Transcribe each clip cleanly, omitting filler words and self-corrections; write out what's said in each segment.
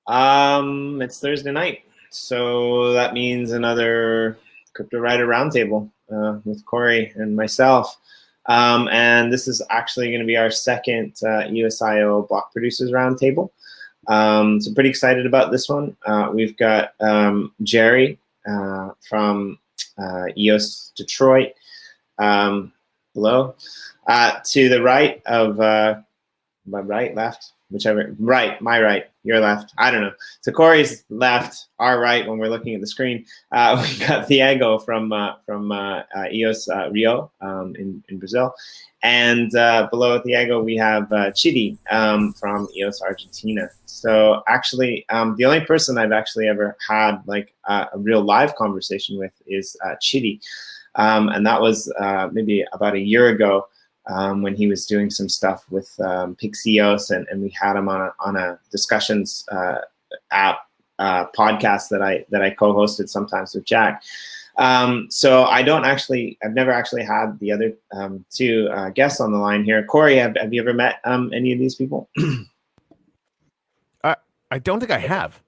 It's Thursday night, so that means another Cryptowriter Round Table with Corey and myself. And this is actually going to be our second EOSIO Block Producers Roundtable. So pretty excited about this one. We've got Jerry from EOS Detroit below. To the right of my right, left, whichever, right, my right, your left, I don't know. So Corey's left, our right when we're looking at the screen. We got Thiago from EOS Rio in Brazil. And below Thiago, we have Chitty from EOS Argentina. So actually, the only person I've actually ever had like a real live conversation with is Chitty. And that was maybe about a year ago. When he was doing some stuff with Pixios, and we had him on a discussions app podcast that I co-hosted sometimes with Jack. So I've never actually had the other two guests on the line here. Corey, have you ever met any of these people? I don't think I have.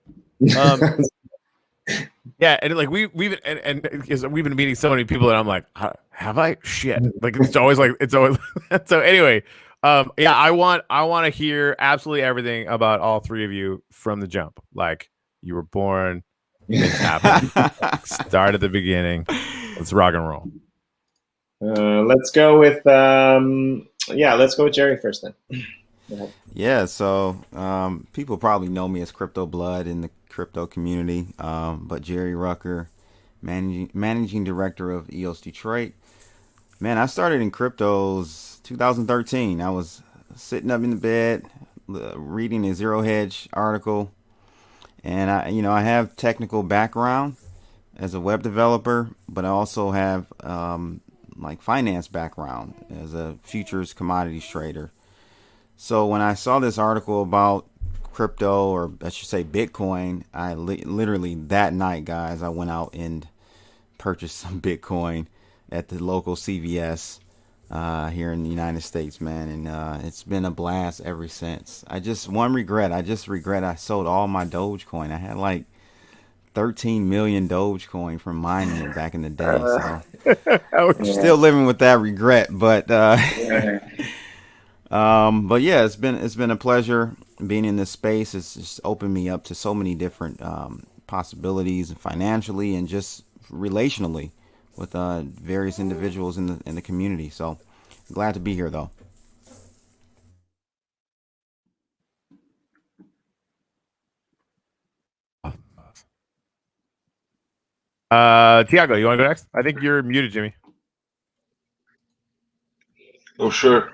Yeah, and like we've been meeting so many people that I'm like, have I? Shit, like it's always so. Anyway, yeah, I want to hear absolutely everything about all three of you from the jump. Like you were born, things happened, start at the beginning. Let's rock and roll. Let's go with let's go with Jerry first then. Yeah, so people probably know me as Crypto Blood in the crypto community, but Jerry Rucker, managing director of EOS Detroit. Man, I started in cryptos 2013. I was sitting up in the bed reading a Zero Hedge article, and I have technical background as a web developer, but I also have like finance background as a futures commodities trader. So when I saw this article about crypto, or I should say Bitcoin, I literally that night, guys, I went out and purchased some Bitcoin at the local CVS here in the United States, man. And it's been a blast ever since. I just regret I sold all my Dogecoin. I had like 13 million Dogecoin from mining it back in the day. So still living with that regret, but but yeah, it's been a pleasure being in this space. It's just opened me up to so many different possibilities, financially and just relationally with various individuals in the community. So glad to be here, though. Thiago, you want to go next? I think you're muted, Jimmy. Oh, sure.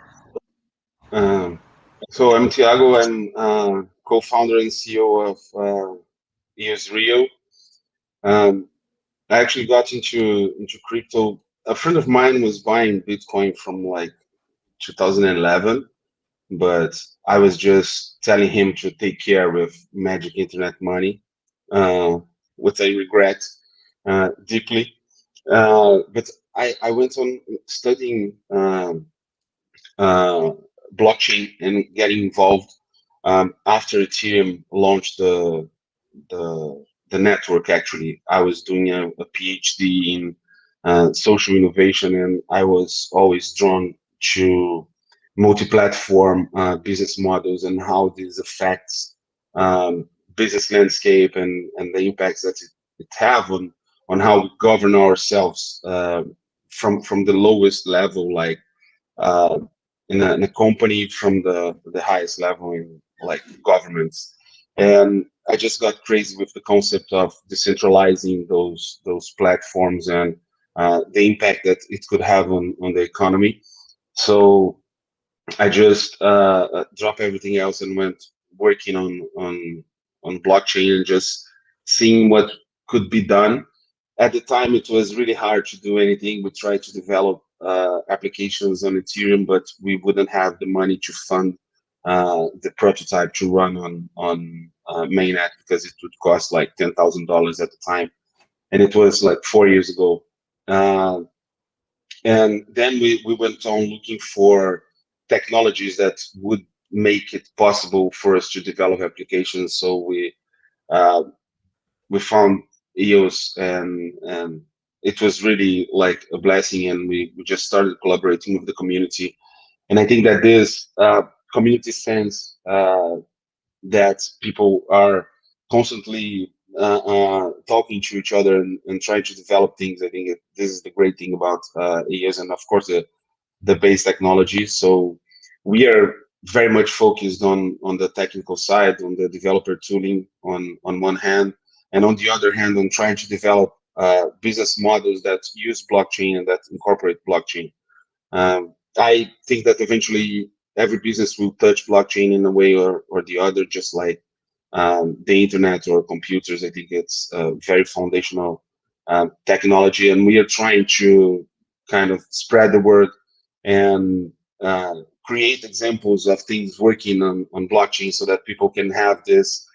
So I'm Thiago. I'm co-founder and CEO of EOS Rio. I actually got into crypto. A friend of mine was buying Bitcoin from like 2011, but I was just telling him to take care with magic internet money, which I regret deeply. But I went on studying blockchain and getting involved after Ethereum launched the network. Actually, I was doing a PhD in social innovation, and I was always drawn to multi-platform business models and how this affects business landscape and the impacts that it have on how we govern ourselves from the lowest level, like in a company, from the highest level in like governments. And I just got crazy with the concept of decentralizing those platforms and the impact that it could have on the economy. So I just dropped everything else and went working on blockchain and just seeing what could be done. At the time, it was really hard to do anything. We tried to develop applications on Ethereum, but we wouldn't have the money to fund the prototype to run on mainnet, because it would cost like $10,000 at the time, and it was like 4 years ago. And then we went on looking for technologies that would make it possible for us to develop applications. So we we found EOS, and it was really like a blessing, and we just started collaborating with the community. And I think that this community sense that people are constantly talking to each other and trying to develop things. I think this is the great thing about EOS, and of course the base technology. So we are very much focused on the technical side, on the developer tooling on one hand, and on the other hand, on trying to develop business models that use blockchain and that incorporate blockchain. I think that eventually every business will touch blockchain in a way or the other, just like the internet or computers. I think it's a very foundational technology, and we are trying to kind of spread the word and create examples of things working on blockchain, so that people can have this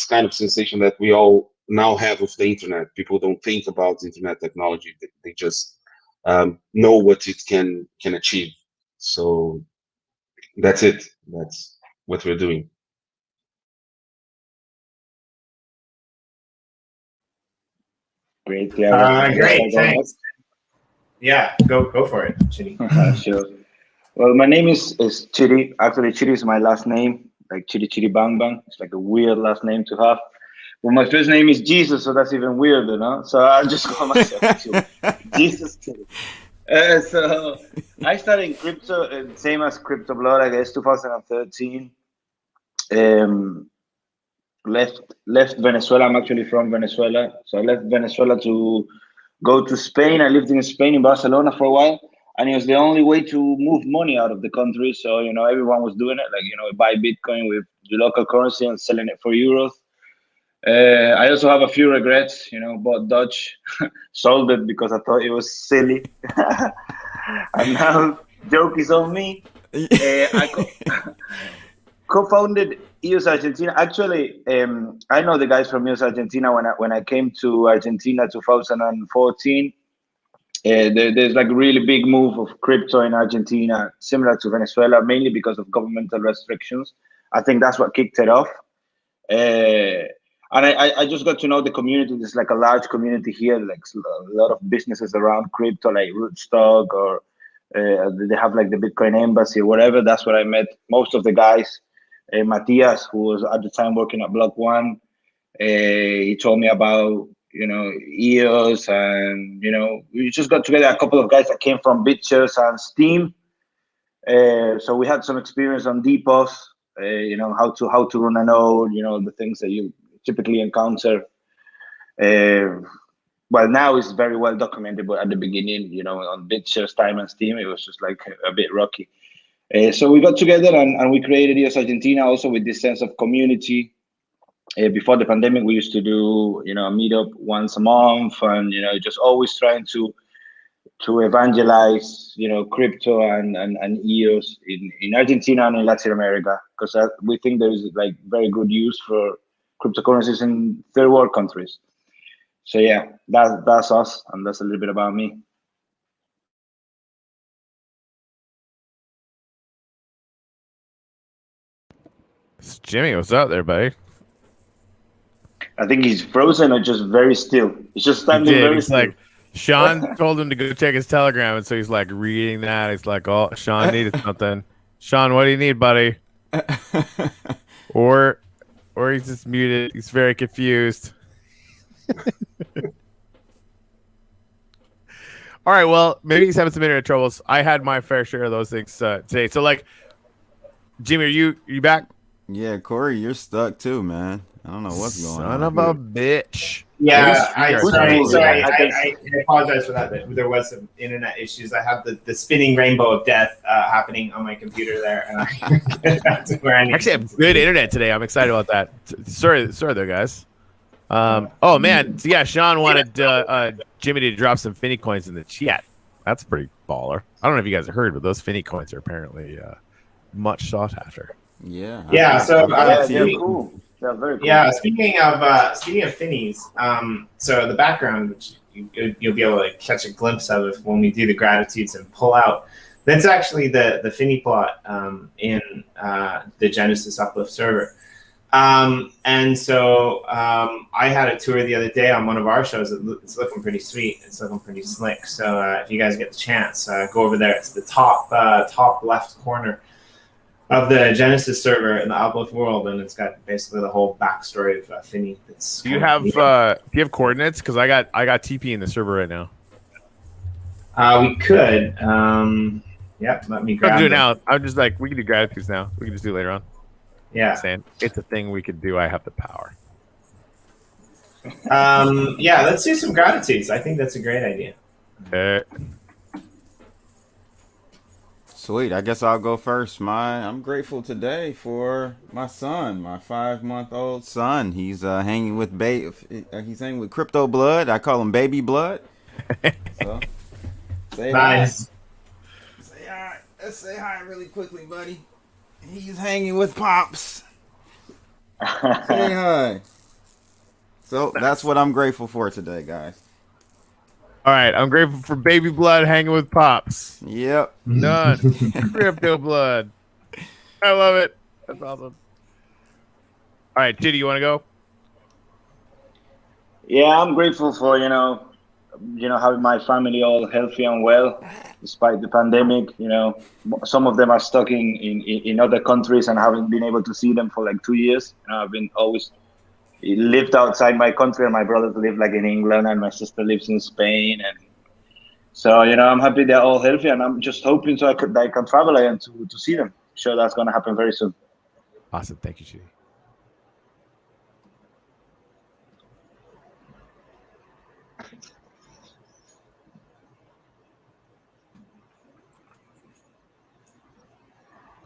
kind of sensation that we all now have with the internet. People don't think about internet technology; they just know what it can achieve. So that's it. That's what we're doing. Great, yeah. Great, thanks. Yeah, go for it, Chitty. Sure. Well, my name is Chitty. Actually, Chitty is my last name, like Chitty Chitty Bang Bang. It's like a weird last name to have. Well, my first name is Jesus, so that's even weirder, no? So I'll just call myself Jesus Chitty. So I started in crypto, same as Crypto Blood, I guess, 2013. Left Venezuela. I'm actually from Venezuela. So I left Venezuela to go to Spain. I lived in Spain, in Barcelona for a while. And it was the only way to move money out of the country. So, everyone was doing it. Like, buy Bitcoin with the local currency and selling it for euros. I also have a few regrets, bought Dutch, sold it because I thought it was silly. And now, joke is on me. I co-founded EOS Argentina. Actually, I know the guys from EOS Argentina when I came to Argentina 2014. There's like a really big move of crypto in Argentina, similar to Venezuela, mainly because of governmental restrictions. I think that's what kicked it off. And I just got to know the community. There's like a large community here, like a lot of businesses around crypto, like Rootstock, or they have like the Bitcoin Embassy or whatever. That's where I met most of the guys. Matthias, who was at the time working at Block One, he told me about EOS, and we just got together a couple of guys that came from BitShares and Steam. So we had some experience on depots, how to run a node, the things that you typically encounter. Well, now it's very well documented, but at the beginning, on BitShares time and Steam, it was just like a bit rocky. So we got together and we created EOS Argentina, also with this sense of community. Before the pandemic, we used to do, a meetup once a month, and just always trying to evangelize, crypto and EOS in Argentina and in Latin America, because we think there is like very good use for cryptocurrencies in third world countries. So yeah, that's us, and that's a little bit about me. It's Jimmy, what's up there, buddy? I think he's frozen or just very still. He's just standing very still. Like, Sean told him to go check his Telegram, and so he's like reading that. He's like, "Oh, Sean needed something. Sean, what do you need, buddy?" or he's just muted. He's very confused. All right, well, maybe he's having some internet troubles. I had my fair share of those things today. So, like, Jimmy, are you back? Yeah, Corey, you're stuck too, man. I don't know what's going on. Son of a bitch. Yeah, sorry. I apologize for that. There was some internet issues. I have the spinning rainbow of death happening on my computer there. And that's where I actually have good internet today. I'm excited about that. Sorry there, guys. Oh man, yeah. Sean wanted Jimmy to drop some Finny coins in the chat. That's pretty baller. I don't know if you guys have heard, but those Finny coins are apparently much sought after. Yeah. Yeah. So they're cool. They're very cool. Yeah. Speaking of Finnies, so the background, which you'll be able to catch a glimpse of if when we do the gratitudes and pull out. That's actually the Finny plot in the Genesis Uplift server. And so I had a tour the other day on one of our shows. It's looking pretty sweet. It's looking pretty slick. So if you guys get the chance, go over there. It's the top left corner of the Genesis server in the Uplift world, and it's got basically the whole backstory of Finny. Do you have coordinates? Because I got TP in the server right now. We could. Yep. Let me grab. Do it now. I'm just like, we can do gratitudes now. We can just do it later on. Yeah. Saying it's a thing we could do. I have the power. Yeah. Let's do some gratitudes. I think that's a great idea. Okay. Sweet. I guess I'll go first. I'm grateful today for my son, my 5-month-old son. He's hanging with he's hanging with Crypto Blood. I call him Baby Blood. So, say nice. Hi. Say hi. Let's say hi really quickly, buddy. He's hanging with Pops. Say hi. So that's what I'm grateful for today, guys. All right, I'm grateful for Baby Blood hanging with Pops. Yep. Done. Crypto Blood. I love it. That's awesome. All right, Chitty, you want to go? Yeah, I'm grateful for having my family all healthy and well despite the pandemic. Some of them are stuck in other countries and haven't been able to see them for like 2 years. I've been always lived outside my country, and my brothers live like in England, and my sister lives in Spain, and so I'm happy they're all healthy, and I'm just hoping I can travel again to see them. Sure, that's going to happen very soon. Awesome, thank you, Chitty.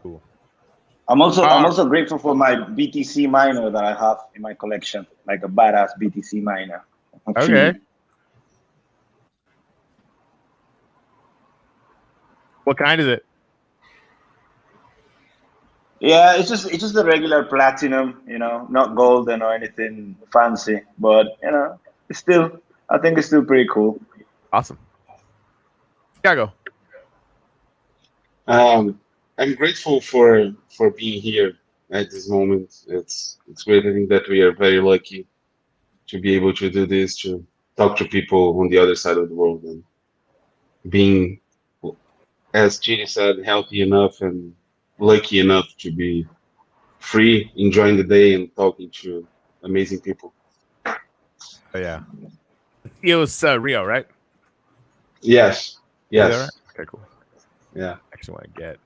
Cool. I'm also grateful for my BTC miner that I have in my collection, like a badass BTC miner. Okay. What kind is it? Yeah, it's just the regular platinum, not golden or anything fancy, but I think it's still pretty cool. Awesome. Thiago. I'm grateful for being here at this moment. It's great. I think that we are very lucky to be able to do this, to talk to people on the other side of the world, and being, as Chitty said, healthy enough and lucky enough to be free, enjoying the day and talking to amazing people. Oh, yeah. EOS Rio, right? Yes. Yes. Right? Okay, cool. Yeah. Actually want to get.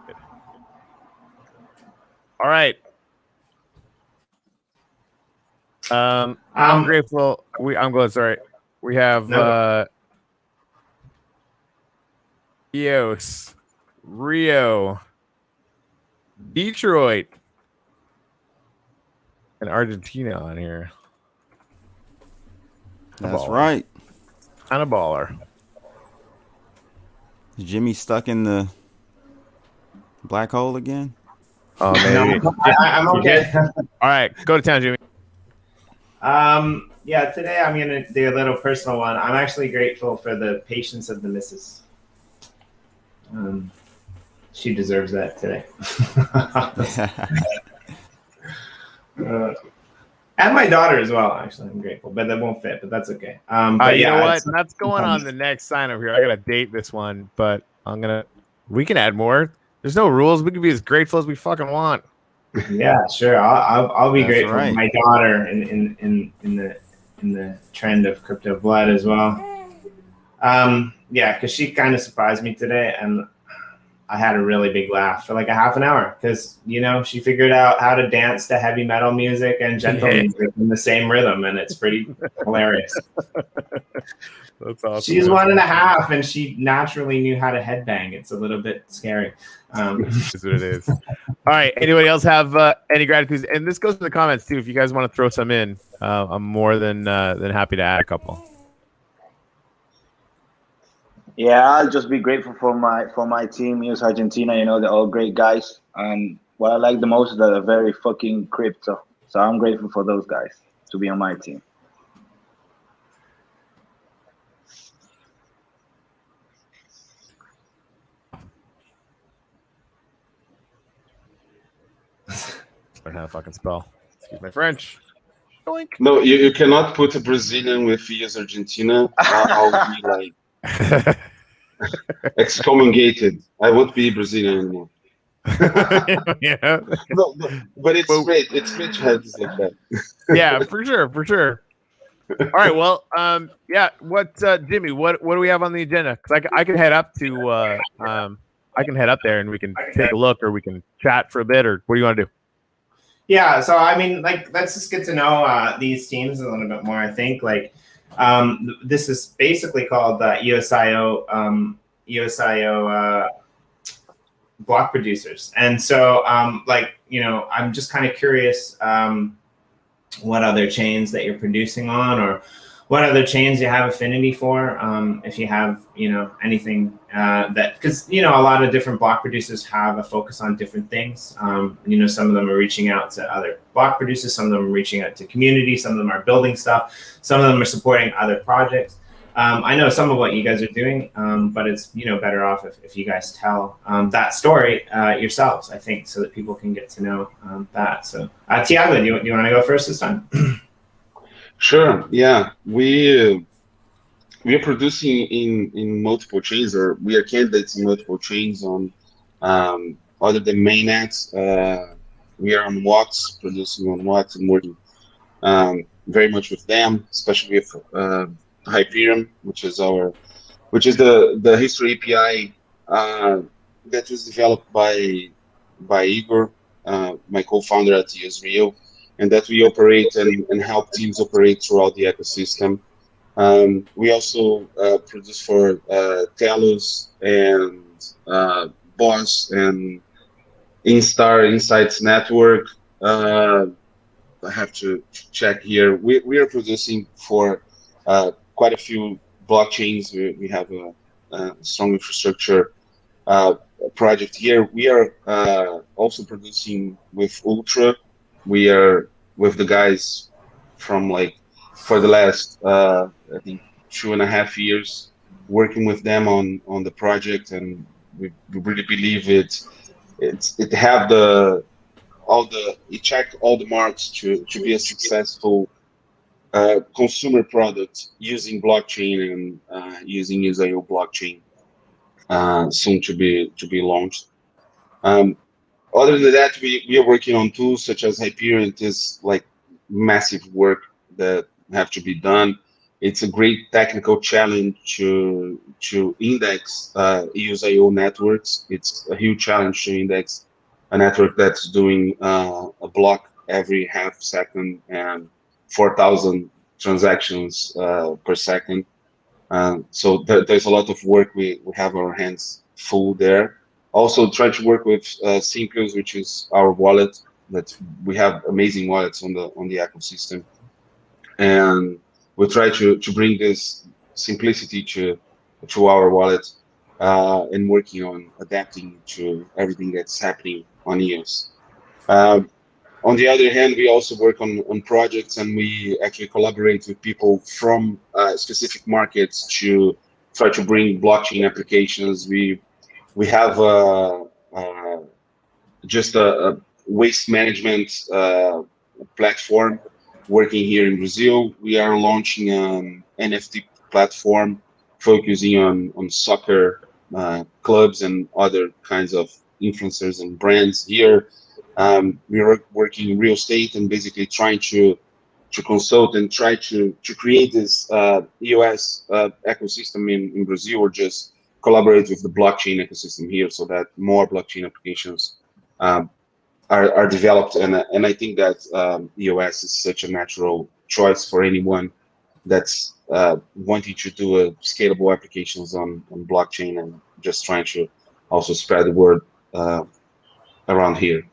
Good. All right. I'm grateful. I'm glad. Sorry. We have EOS Rio, Detroit, and Argentina on here. That's right. Kind of baller. Is Jimmy stuck in the black hole again? Oh, maybe. No, I'm okay. All right, go to town, Jimmy. Yeah, today I'm going to do a little personal one. I'm actually grateful for the patience of the missus. She deserves that today. And my daughter as well, actually. I'm grateful, but that won't fit, but that's okay. But you know what? That's going on the next sign over here. I got to date this one, but we can add more. There's no rules. We can be as grateful as we fucking want. Yeah, sure. I'll be That's grateful right. for my daughter in the trend of Crypto Blood as well. Yeah, because she kind of surprised me today, and I had a really big laugh for like a half an hour because, she figured out how to dance to heavy metal music and gentle music in the same rhythm, and it's pretty hilarious. That's awesome. She's 1.5, and she naturally knew how to headbang. It's a little bit scary. That's what it is. All right. Anybody else have any gratitudes? And this goes to the comments too. If you guys want to throw some in, I'm more than happy to add a couple. Yeah, I'll just be grateful for my team, EOS Argentina. They're all great guys, and what I like the most is that they're very fucking crypto. So I'm grateful for those guys to be on my team. Learn how to fucking spell. Excuse my French. Doink. No, you cannot put a Brazilian with EOS Argentina. I'll be like excommunicated. I won't be Brazilian anymore. Yeah. No, but it's great. It's great to have this like that. Yeah, for sure. All right, well, yeah. What, Jimmy? What do we have on the agenda? Because I can head up to, I can head up there and we can take a look, or we can chat for a bit, or what do you want to do? Yeah, so I mean, like, let's just get to know these teams a little bit more. I think, like, this is basically called EOSIO Block Producers, and so, like, you know, I'm just kind of curious what other chains that you're producing on, or what other chains you have affinity for. If you have, you know, anything that, because, you know, a lot of different block producers have a focus on different things. You know, some of them are reaching out to other block producers, some of them are reaching out to community, some of them are building stuff, some of them are supporting other projects. I know some of what you guys are doing, but it's, you know, better off if you guys tell that story yourselves, I think, so that people can get to know that. So, Thiago, do you want to go first this time? Sure. Yeah, we are producing in multiple chains, or we are candidates in multiple chains on other than mainnets. We are on Watts, producing on Watts, and working very much with them, especially with Hyperion, which is the history API that was developed by Igor, my co-founder at EOS Rio, and that we operate and help teams operate throughout the ecosystem. We also produce for Telus and Boss and Insights Network. I have to check here. We are producing for quite a few blockchains. We have a strong infrastructure project here. We are also producing with Ultra. We are with the guys from, like, for the last I think 2.5 years, working with them on the project, and we really believe it have it checked all the marks to be a successful consumer product using blockchain and using EOSIO blockchain, soon to be launched. Other than that, we are working on tools such as Hyperion. It is like massive work that have to be done. It's a great technical challenge to index EOSIO networks. It's a huge challenge to index a network that's doing a block every half second and 4,000 transactions per second. So there's a lot of work. We have our hands full there. Also try to work with Simpios, which is our wallet. That we have amazing wallets on the ecosystem, and we try to bring this simplicity to our wallet, and working on adapting to everything that's happening on EOS. On the other hand, we also work on projects, and we actually collaborate with people from specific markets to try to bring blockchain applications. We have just a waste management platform working here in Brazil. We are launching an NFT platform focusing on soccer clubs and other kinds of influencers and brands here. We are working in real estate and basically trying to consult and try to create this EOS ecosystem in Brazil, or just collaborate with the blockchain ecosystem here, so that more blockchain applications are developed. And I think that EOS is such a natural choice for anyone that's wanting to do scalable applications on blockchain, and just trying to also spread the word around here.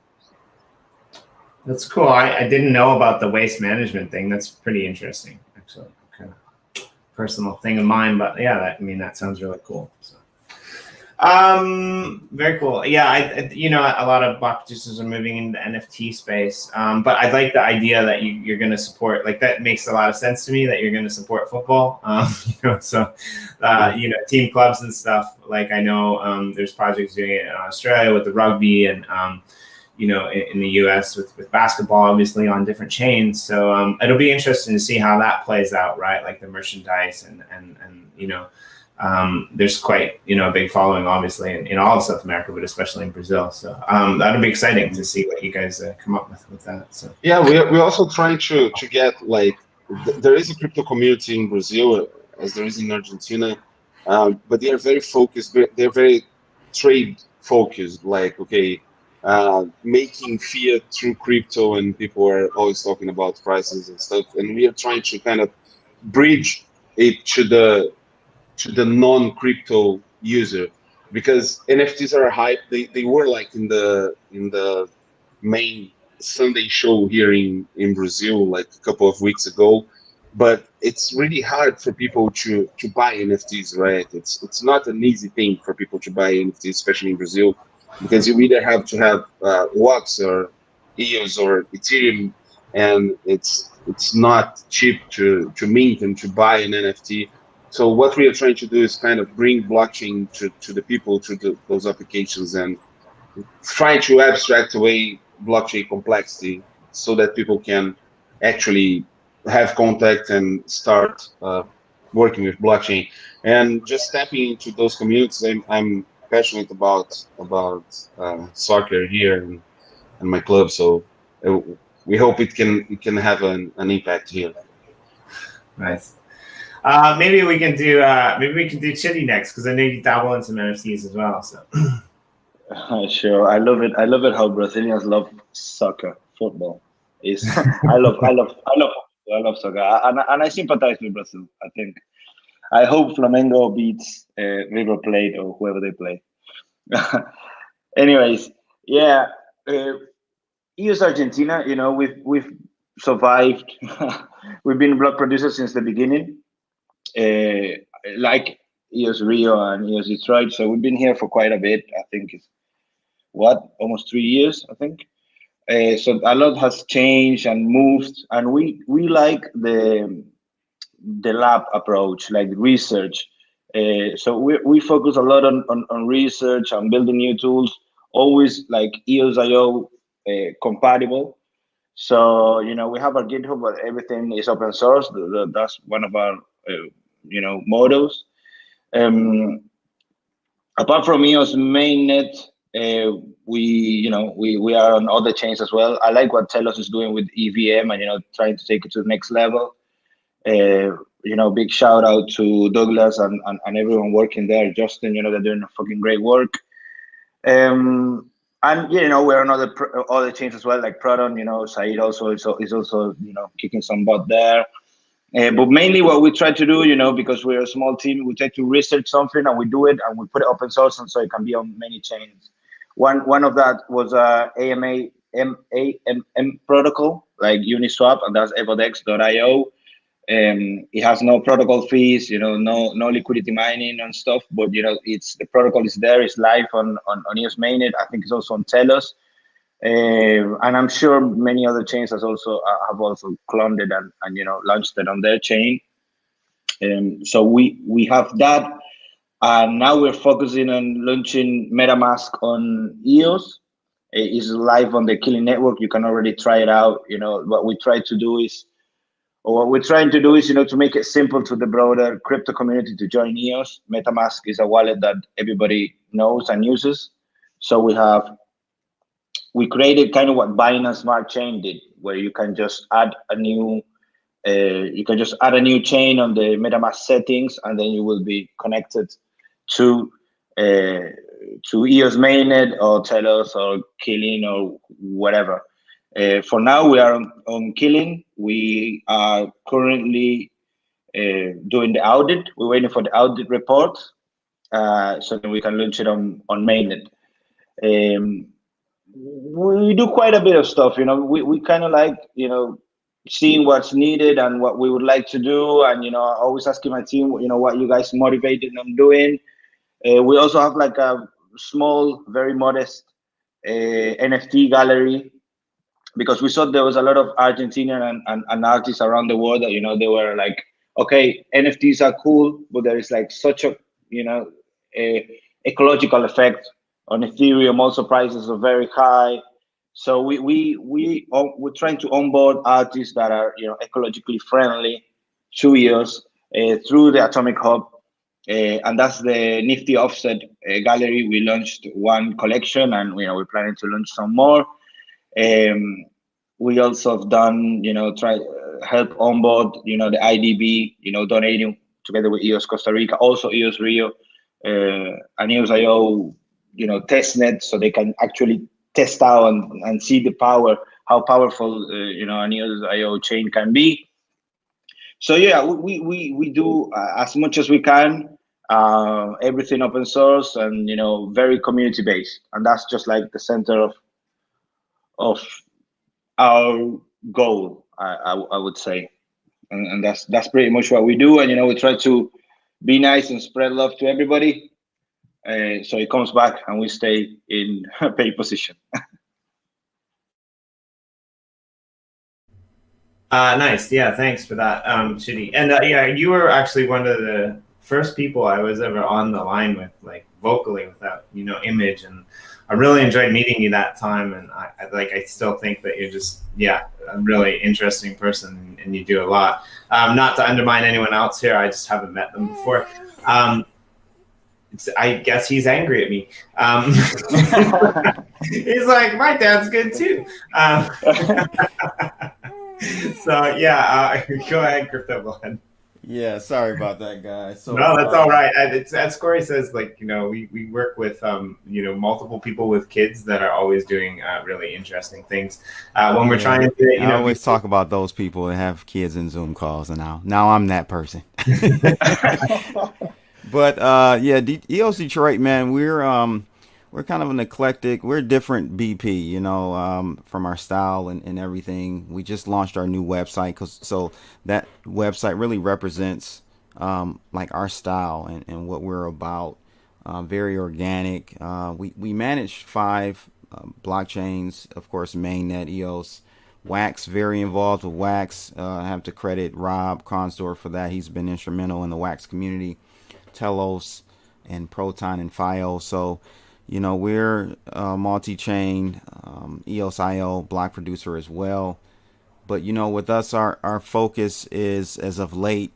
That's cool. I didn't know about the waste management thing. That's pretty interesting, actually. Kind of personal thing of mine, but yeah, that sounds really cool. So. Very cool. Yeah, you know, a lot of block producers are moving into the NFT space, but I like the idea that you're going to support. Like, that makes a lot of sense to me, that you're going to support football. You know, so you know, team clubs and stuff. Like, I know there's projects doing it in Australia with the rugby, and in the U.S. with basketball, obviously on different chains. So it'll be interesting to see how that plays out, right? Like the merchandise and there's quite a big following, obviously, in all of South America, but especially in Brazil. So that'll be exciting to see what you guys come up with that. So yeah, we're also trying to get there is a crypto community in Brazil as there is in Argentina, but they are very focused. They're very trade focused. Making fiat through crypto, and people are always talking about prices and stuff. And we are trying to kind of bridge it to the non-crypto user, because NFTs are hype. They were in the main Sunday show here in Brazil like a couple of weeks ago, but it's really hard for people to buy NFTs, right? It's not an easy thing for people to buy NFTs, especially in Brazil, because you either have to have WAX or EOS or Ethereum, and it's not cheap to mint and to buy an NFT. So what we are trying to do is kind of bring blockchain to the people through those applications, and try to abstract away blockchain complexity so that people can actually have contact and start working with blockchain. And just tapping into those communities, I'm passionate about soccer here and my club. So we hope it can have an impact here. Nice. Maybe we can do Chitty next, because I know you dabble in some NFTs as well. So sure, I love it how Brazilians love soccer, football. I love soccer, and I sympathize with Brazil. I hope Flamengo beats River Plate or whoever they play. Anyways, yeah, EOS Argentina. We've survived. We've been block producers since the beginning. Like EOS Rio and EOS Detroit, so we've been here for quite a bit. I think it's almost 3 years, I think. So a lot has changed and moved, and we like the lab approach, like research. So we focus a lot on research and building new tools, always like EOSIO compatible. So we have our GitHub, but everything is open source. That's one of our mottos. Apart from EOS mainnet, we are on other chains as well. I like what Telos is doing with EVM and trying to take it to the next level. Big shout out to Douglas and everyone working there. Justin, they're doing fucking great work. And we're on other chains as well, like Proton. Said also is also kicking some butt there. But mainly what we try to do, because we're a small team, we try to research something and we do it and we put it open source, and so it can be on many chains. One of that was AMM protocol, like Uniswap, and that's evodex.io. It has no protocol fees, no liquidity mining and stuff, but the protocol is there, it's live on EOS mainnet. I think it's also on Telos. And I'm sure many other chains have also cloned it and launched it on their chain. So we have that, and now we're focusing on launching MetaMask on EOS. It is live on the Killing Network. You can already try it out. What we're trying to do is to make it simple to the broader crypto community to join EOS. MetaMask is a wallet that everybody knows and uses. So we created kind of what Binance Smart Chain did, where you can just add a new chain on the MetaMask settings, and then you will be connected to EOS mainnet or Telos or Killing or whatever. For now, we are on Killing. We are currently doing the audit. We're waiting for the audit report, so that we can launch it on mainnet. We do quite a bit of stuff. We kind of like seeing what's needed and what we would like to do, and always asking my team what you guys motivated them doing. We also have like a small, very modest NFT gallery, because we saw there was a lot of Argentinian and artists around the world that they were like, okay, NFTs are cool, but there is like such a ecological effect on Ethereum. Also prices are very high. So we're trying to onboard artists that are ecologically friendly to EOS through the Atomic Hub, and that's the Nifty Offset gallery. We launched one collection, and we're planning to launch some more. We also have done help onboard the IDB, donating together with EOS Costa Rica, also EOS Rio, and EOSIO testnet, so they can actually test out and see how powerful an EOSIO chain can be. So yeah, we do as much as we can, everything open source and very community based, and that's just like the center of our goal, I would say, and that's pretty much what we do. And we try to be nice and spread love to everybody, so it comes back and we stay in a paid position. Nice. Yeah, thanks for that, Chitty. And yeah, you were actually one of the first people I was ever on the line with, like vocally, without image, and I really enjoyed meeting you that time. And I still think that you're just a really interesting person, and you do a lot. Not to undermine anyone else here, I just haven't met them before. I guess he's angry at me. He's like, my dad's good too. So yeah, go ahead, Crypto Blood. Yeah, sorry about that, guys. So, no, that's all right. As Corey says, like we work with multiple people with kids that are always doing really interesting things. When we're trying to, I always talk about those people that have kids in Zoom calls, and now I'm that person. But EOS Detroit, man, we're kind of an eclectic, we're a different BP, from our style and everything. We just launched our new website, so that website really represents like our style and what we're about. Very organic. We manage 5 blockchains, of course, mainnet, EOS, Wax, very involved with Wax. I have to credit Rob Consdorf for that. He's been instrumental in the Wax community. Telos and Proton and FIO. So we're multi-chain, EOSIO block producer as well. But with us, our focus is, as of late,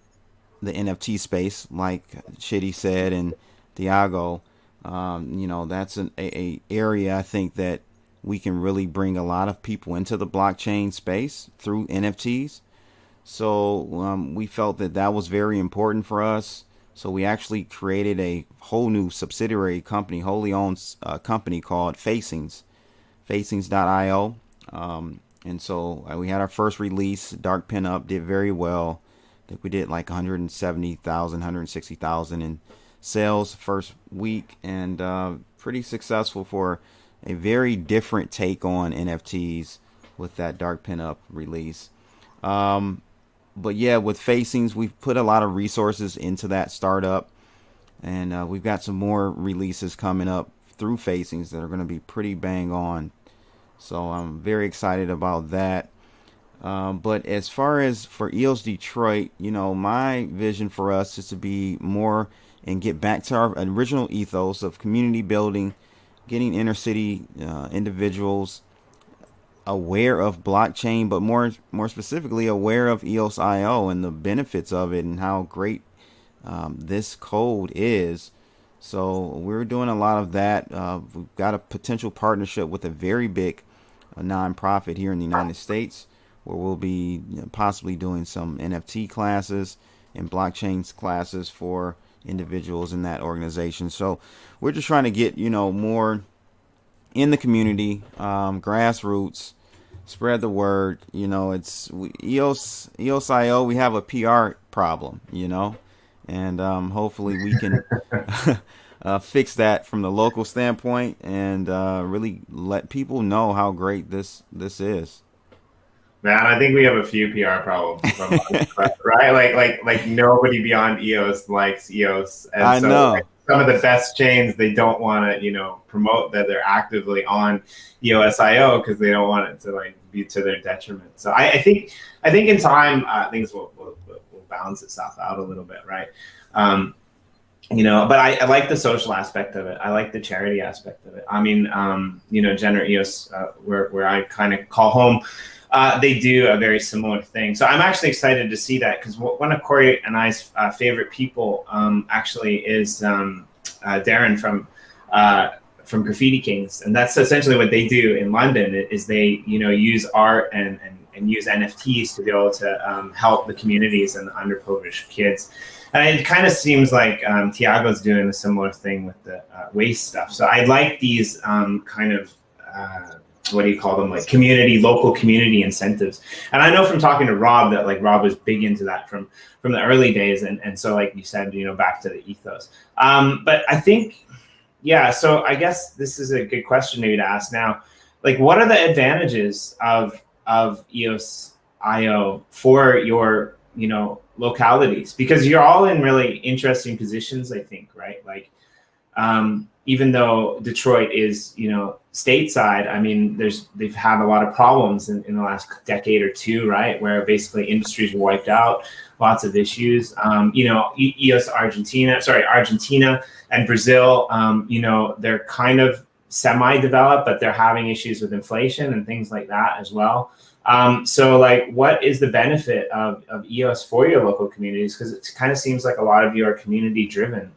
the NFT space, like Chitty said and Thiago. That's a area I think that we can really bring a lot of people into the blockchain space through NFTs. So we felt that was very important for us. So we actually created a whole new subsidiary company, wholly owned company called Facings.io. And so we had our first release, Dark Pinup, did very well. I think we did like 170,000, 160,000 in sales first week, and pretty successful for a very different take on NFTs with that Dark Pinup release. But yeah, with Facings, we've put a lot of resources into that startup, and we've got some more releases coming up through Facings that are going to be pretty bang on. So I'm very excited about that. But as far as for EOS Detroit, my vision for us is to be more and get back to our original ethos of community building, getting inner city individuals aware of blockchain, but more specifically aware of EOSIO and the benefits of it and how great this code is. So we're doing a lot of that. We've got a potential partnership with a very big nonprofit here in the United States, where we'll be possibly doing some NFT classes and blockchain classes for individuals in that organization. So we're just trying to get more in the community, grassroots, spread the word. It's EOSIO. We have a PR problem, and hopefully we can fix that from the local standpoint and really let people know how great this is. Man, I think we have a few PR problems, right? Like nobody beyond EOS likes EOS, and I know. Like, some of the best chains, they don't want to, promote that they're actively on EOSIO because they don't want it to be to their detriment. So I think in time things will balance itself out a little bit, right? but I like the social aspect of it. I like the charity aspect of it. I mean, Gener EOS, where I kind of call home, they do a very similar thing. So I'm actually excited to see that, because one of Corey and I's favorite people actually is Darren from Graffiti Kings, and that's essentially what they do in London. Is they use art and use NFTs to be able to help the communities and the underprivileged kids. And it kind of seems like Thiago's doing a similar thing with the waste stuff. So I like these kind of what do you call them, like local community incentives. And I know from talking to Rob that like Rob was big into that from the early days, and so like you said, back to the ethos. But I think, yeah. So I guess this is a good question maybe to ask now. Like, what are the advantages of EOSIO for your localities? Because you're all in really interesting positions, I think, right? Like, even though Detroit is, stateside, I mean, they've had a lot of problems in the last decade or two, right? Where basically industries were wiped out, lots of issues. Argentina and Brazil, they're kind of semi-developed, but they're having issues with inflation and things like that as well. So like, what is the benefit of EOS for your local communities? Because it kind of seems like a lot of you are community driven.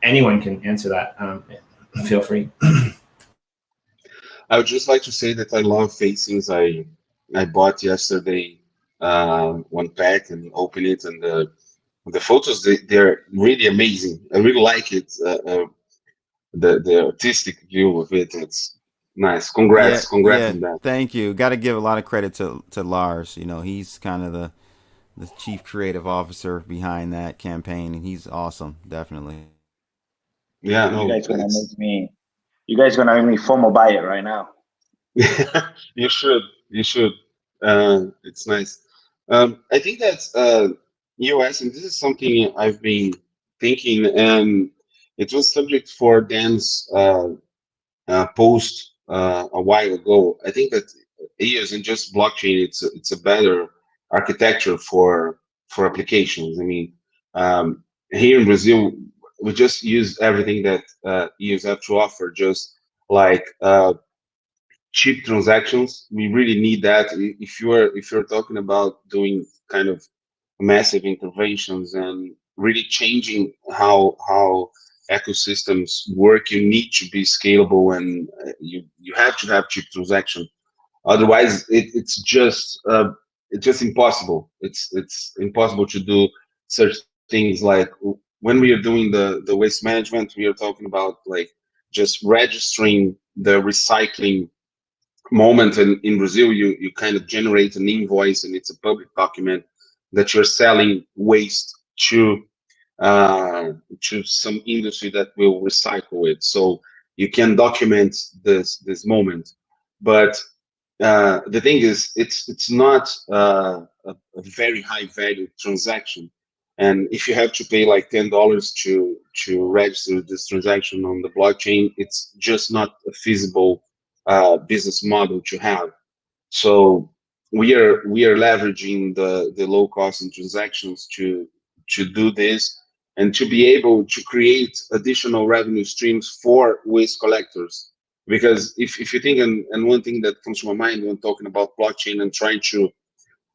Anyone can answer that. Feel free. I would just like to say that I love facings. I bought yesterday one pack and opened it, and the photos, they're really amazing. I really like it. The artistic view of it, it's nice. Congrats on that. Thank you. Got to give a lot of credit to Lars. He's kind of the chief creative officer behind that campaign, and he's awesome. Definitely. Yeah, no, you guys gonna make me FOMO buy it right now. You should. It's nice. I think that's EOS, and this is something I've been thinking, and it was subject for Dan's post a while ago. I think that EOS and just blockchain, it's a better architecture for applications. I mean, here in Brazil, we just use everything that EOS have to offer, just like cheap transactions. We really need that. If you're talking about doing kind of massive interventions and really changing how ecosystems work, you need to be scalable, and you have to have cheap transaction. Otherwise, it's just impossible. It's impossible to do such things. Like when we are doing the waste management, we are talking about like just registering the recycling moment. And in Brazil, you kind of generate an invoice, and it's a public document that you're selling waste to some industry that will recycle it. So you can document this moment. But the thing is, it's not a very high value transaction. And if you have to pay like $10 to register this transaction on the blockchain, it's just not a feasible business model to have. So we are leveraging the low cost in transactions to do this, and to be able to create additional revenue streams for waste collectors. Because if you think, and one thing that comes to my mind when talking about blockchain and trying to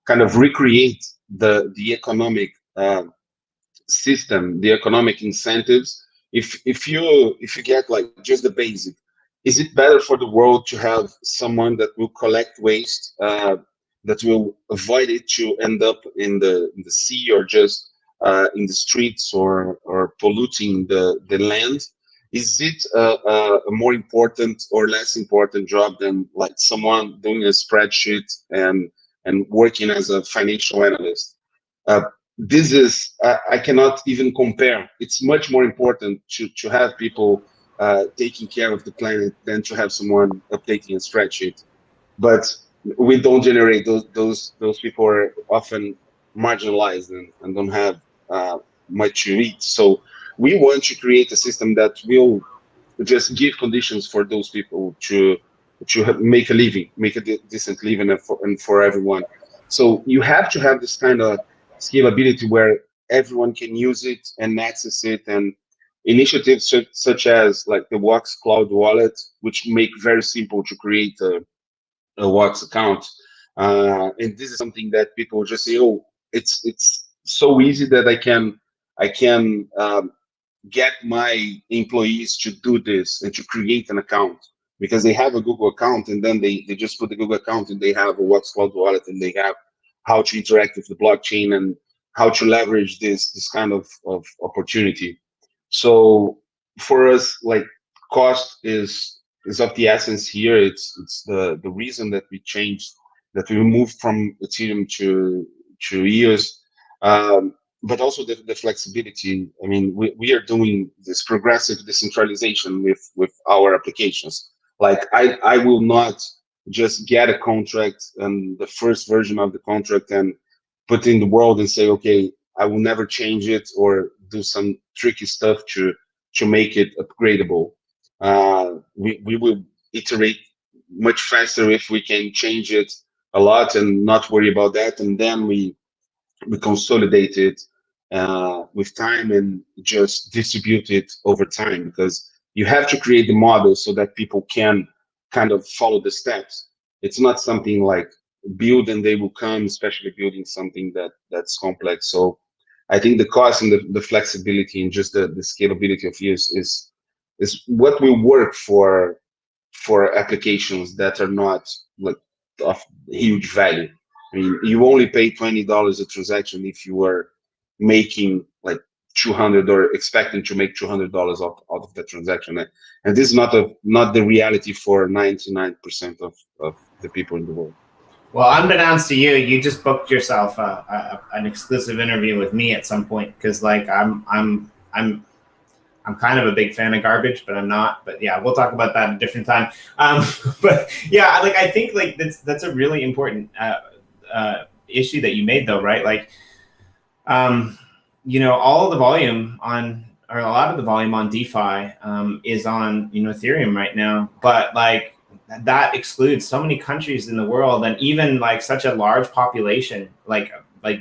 kind of recreate the economic system, the economic incentives, if you get like just the basic, is it better for the world to have someone that will collect waste, that will avoid it to end up in the sea, or just in the streets, or polluting the land? Is it a more important or less important job than like someone doing a spreadsheet and working as a financial analyst? This is, I cannot even compare. It's much more important to have people taking care of the planet than to have someone updating a spreadsheet. But we don't generate those people are often marginalized and don't have much to eat. So we want to create a system that will just give conditions for those people to make a living, make a decent living, and for everyone. So you have to have this kind of scalability where everyone can use it and access it, and initiatives such as like the Wax Cloud Wallet, which make very simple to create a Wax account. And this is something that people just say, oh, it's so easy that I can get my employees to do this and to create an account, because they have a Google account, and then they just put the Google account and they have a Wax Cloud Wallet, and they have how to interact with the blockchain and how to leverage this kind of opportunity. So for us, like, cost is of the essence here. It's the reason that we changed, that we moved from Ethereum to EOS, but also the flexibility. I mean, we are doing this progressive decentralization with our applications. Like, I will not just get a contract and the first version of the contract and put in the world and say, okay, I will never change it or do some tricky stuff to make it upgradable. We will iterate much faster if we can change it a lot and not worry about that, and then we consolidate it with time and just distribute it over time, because you have to create the model so that people can kind of follow the steps. It's not something like build and they will come, especially building something that's complex. So I think the cost and the flexibility and just the scalability of use is what will work for applications that are not like of huge value. I mean, you only pay $20 a transaction if you are making like 200 or expecting to make $200 out of the transaction, and this is not the reality for 99% of the people in the world. Well, unbeknownst to you, you just booked yourself an exclusive interview with me at some point, because like I'm kind of a big fan of garbage, but I'm not. But yeah, we'll talk about that at a different time. But yeah, like I think like that's a really important issue that you made, though, right? Like, you know, all of the volume on, or a lot of the volume on DeFi is on, you know, Ethereum right now, but like that excludes so many countries in the world, and even like such a large population, like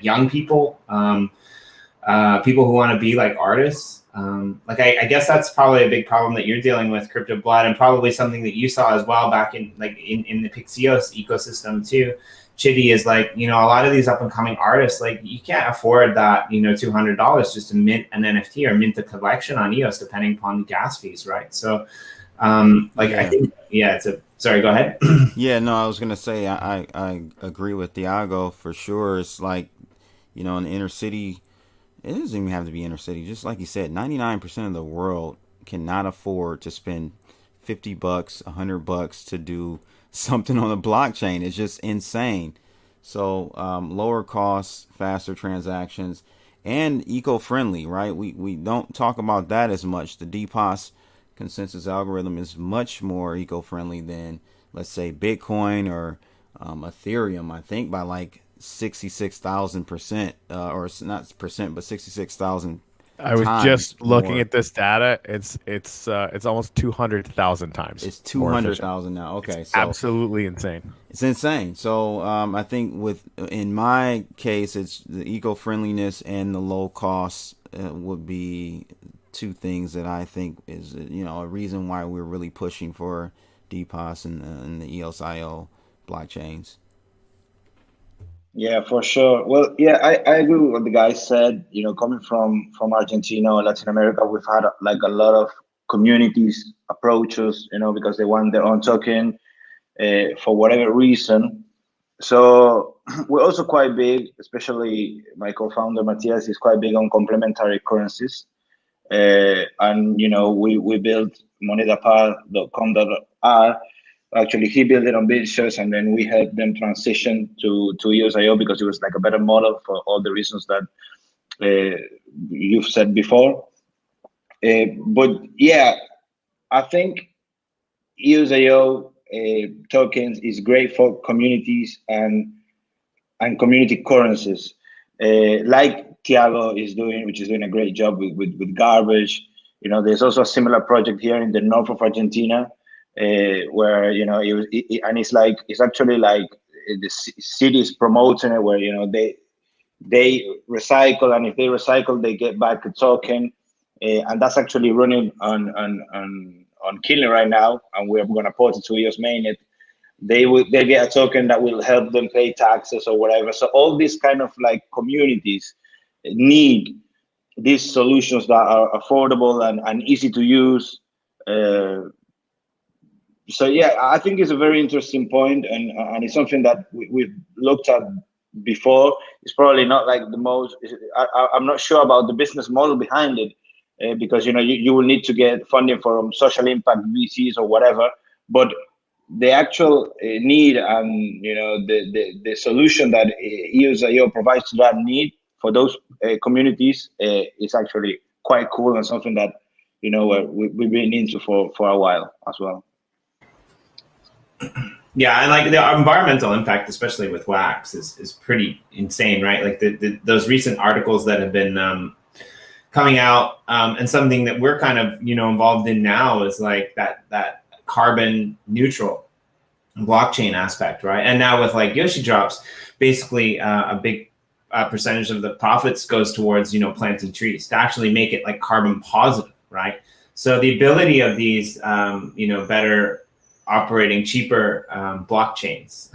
young people, people who want to be like artists. Like I guess that's probably a big problem that you're dealing with, Crypto Blood, and probably something that you saw as well back in like in the Pixios ecosystem too. Chitty is like, you know, a lot of these up and coming artists, like you can't afford that, you know, $200 just to mint an NFT or mint a collection on EOS, depending upon the gas fees, right? So, like, yeah. I think, yeah, sorry, go ahead. Yeah, no, I was gonna say I agree with Thiago for sure. It's like, you know, in the inner city, it doesn't even have to be inner city. Just like you said, 99% of the world cannot afford to spend $50, $100 to do something on the blockchain. It's just insane. So lower costs, faster transactions, and eco-friendly, right? We don't talk about that as much. The DPoS consensus algorithm is much more eco-friendly than, let's say, Bitcoin or Ethereum. I think by like 66,000%, or not percent, but 66,000. I was just looking at this data. It's almost 200,000 times. It's 200,000 now. Okay, it's so absolutely insane. It's insane. So I think in my case, it's the eco-friendliness and the low cost would be two things that I think is, you know, a reason why we're really pushing for DPoS and the EOSIO blockchains. Yeah, for sure. Well, yeah, I agree with what the guy said. You know, coming from Argentina or Latin America, we've had like a lot of communities approach us, you know, because they want their own token for whatever reason. So we're also quite big, especially my co-founder Matthias is quite big on complementary currencies. And, you know, we built monedapar.com.ar. Actually, he built it on BitShares, and then we helped them transition to EOSIO because it was like a better model for all the reasons that you've said before. But yeah, I think EOSIO tokens is great for communities and community currencies, like Thiago is doing, which is doing a great job with garbage. You know, there's also a similar project here in the north of Argentina, where, you know, and it's actually like the city is promoting it, where, you know, they recycle, and if they recycle, they get back a token. and that's actually running on Killing right now, and we're going to port it to EOS mainnet. They get a token that will help them pay taxes or whatever. So all these kind of like communities need these solutions that are affordable and easy to use. So yeah, I think it's a very interesting point, and it's something that we've looked at before. It's probably not like the most. I'm not sure about the business model behind it, because you will need to get funding from social impact VCs or whatever. But the actual need and the solution that EOSIO provides to that need for those communities is actually quite cool, and something that we've been into for a while as well. Yeah, and like the environmental impact, especially with wax, is pretty insane, right? Like those recent articles that have been coming out, and something that we're kind of involved in now is like that carbon neutral blockchain aspect, right? And now with like Yoshi drops, basically a big percentage of the profits goes towards planting trees to actually make it like carbon positive, right? So the ability of these better operating, cheaper blockchains.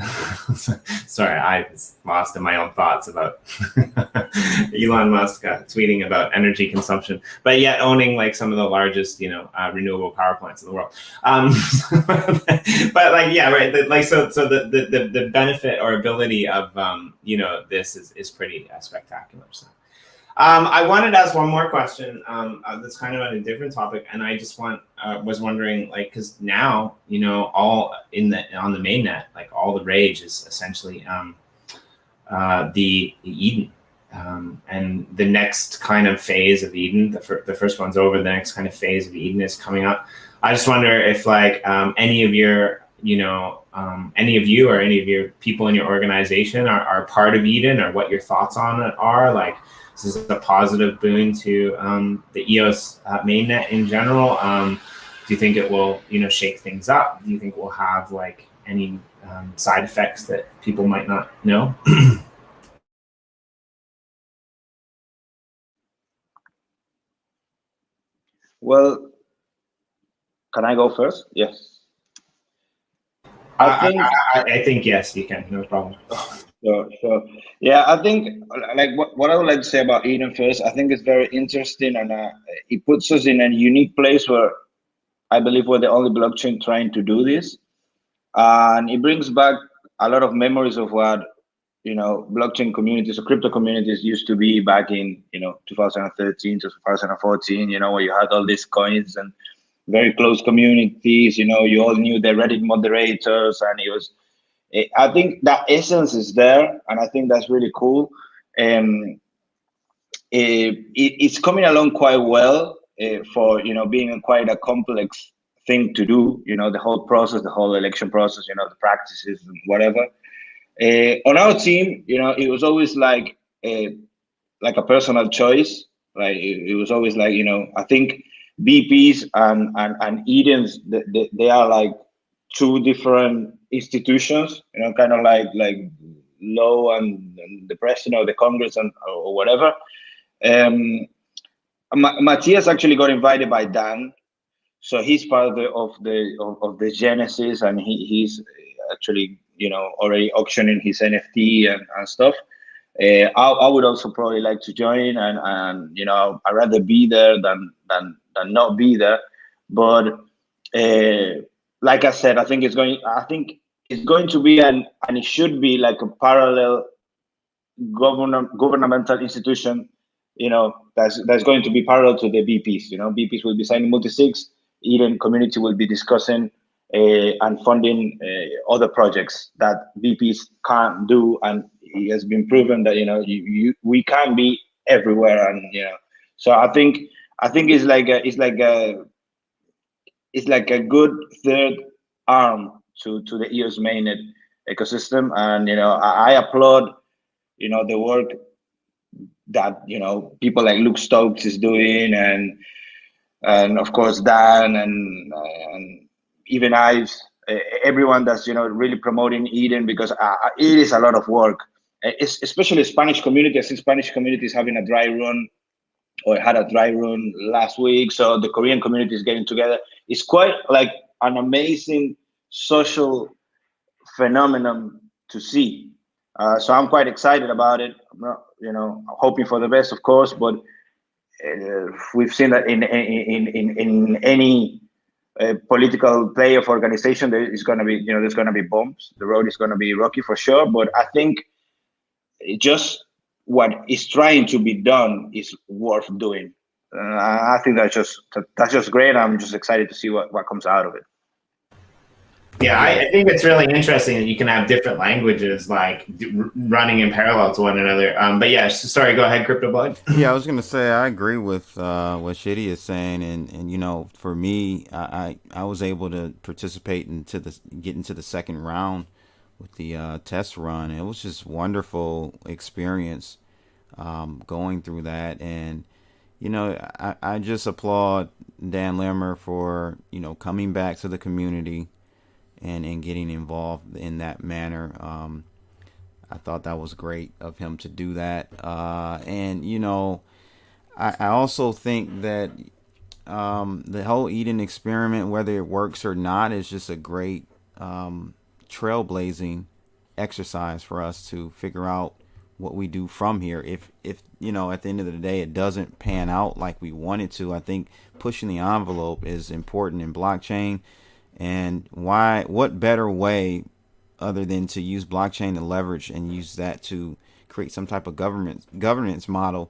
Sorry, I was lost in my own thoughts about Elon Musk tweeting about energy consumption, but yet owning like some of the largest, renewable power plants in the world. But like, yeah, right. So the benefit or ability of this is pretty spectacular. So. I wanted to ask one more question that's kind of on a different topic, and I just was wondering, like, because now all on the mainnet, like all the rage is essentially the Eden, and the next kind of phase of Eden. The first one's over. The next kind of phase of Eden is coming up. I just wonder if like any of you or any of your people in your organization are part of Eden, or what your thoughts on it are. Like, this is a positive boon to the EOS mainnet in general. Do you think it will, shake things up? Do you think we'll have like any side effects that people might not know? Well, can I go first? Yes. I think yes, you can. No problem. Sure. Yeah, I think like what I would like to say about Eden first. I think it's very interesting, and it puts us in a unique place where I believe we're the only blockchain trying to do this, and it brings back a lot of memories of what blockchain communities or crypto communities used to be back in 2013 to 2014. Where you had all these coins and very close communities. You all knew the Reddit moderators, and it was. I think that essence is there, and I think that's really cool. It's coming along quite well for being quite a complex thing to do. The whole process, the whole election process. The practices and whatever. On our team, it was always like a personal choice. Like it was always like I think BPs and Edens, they are like two different institutions, kind of like law and the president or the Congress or whatever. Matthias actually got invited by Dan, so he's part of the Genesis, and he's actually already auctioning his NFT and stuff. I would also probably like to join, and I'd rather be there than not be there, but. Like I said, I think it's going to be and it should be like a parallel governmental institution, that's going to be parallel to the BPs. BPs will be signing multi-sigs. Eden community will be discussing and funding other projects that BPs can't do, and it has been proven that we can be everywhere, and so I think it's like a good third arm to the EOS mainnet ecosystem, and I applaud the work that people like Luke Stokes is doing, and of course Dan and even Ives, everyone that's really promoting Eden, because it is a lot of work. It's especially Spanish community. I see Spanish community is having a dry run or had a dry run last week. So the Korean community is getting together. It's quite like an amazing social phenomenon to see. So I'm quite excited about it. I'm not, hoping for the best, of course, but we've seen that in any political play of organization, there is going to be, there's going to be bumps. The road is going to be rocky for sure. But I think just what is trying to be done is worth doing. I think that's just great. I'm just excited to see what comes out of it. Yeah, I think it's really interesting that you can have different languages like running in parallel to one another. But yeah, sorry, go ahead, CryptoBlood. Yeah, I was gonna say I agree with what Chitty is saying, and for me, I was able to participate get into the second round with the test run. It was just wonderful experience going through that, and I just applaud Dan Lemmer for coming back to the community and getting involved in that manner. I thought that was great of him to do that. And I also think that the whole Eden experiment, whether it works or not, is just a great trailblazing exercise for us to figure out what we do from here. If at the end of the day it doesn't pan out like we want it to, I think pushing the envelope is important in blockchain. And what better way other than to use blockchain to leverage and use that to create some type of governance model?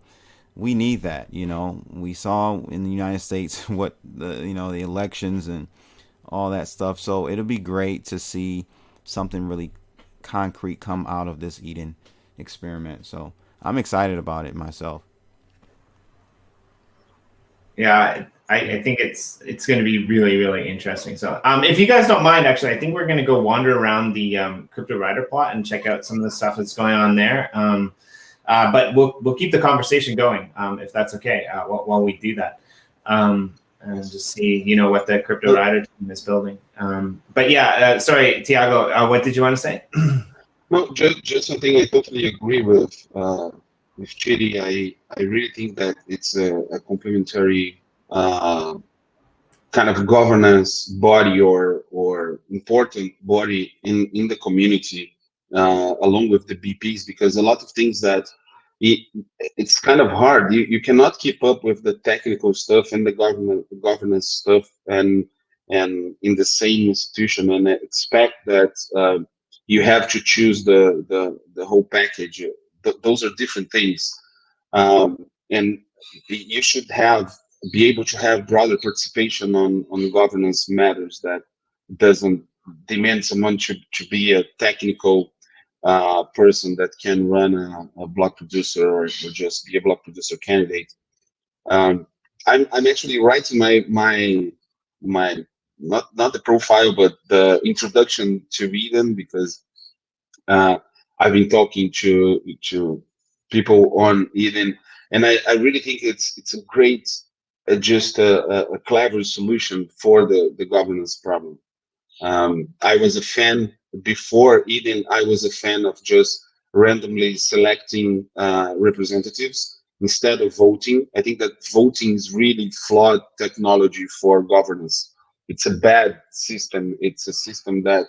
We need that. We saw in the United States what the elections and all that stuff. So it'll be great to see something really concrete come out of this Eden experiment. So I'm excited about it myself. Yeah, I think it's going to be really, really interesting. So if you guys don't mind, actually, I think we're going to go wander around the Cryptowriter plot and check out some of the stuff that's going on there. But we'll keep the conversation going if that's okay while we do that. And just see, what the Cryptowriter team is building. But yeah, sorry, Thiago, what did you want to say? No, just something I totally agree with Chitty. I really think that it's a complementary kind of governance body or important body in the community, along with the BPs, because a lot of things that it's kind of hard. You cannot keep up with the technical stuff and the governance stuff and in the same institution and expect that you have to choose the whole package. Those are different things, and you should be able to have broader participation on governance matters that doesn't demand someone to be a technical person that can run a block producer or just be a block producer candidate. I'm actually writing my not the profile but the introduction to Eden, because I've been talking to people on Eden, and I really think it's a great just a clever solution for the governance problem. I was a fan before Eden. I was a fan of just randomly selecting representatives instead of voting. I think that voting is really flawed technology for governance. It's a bad system. It's a system that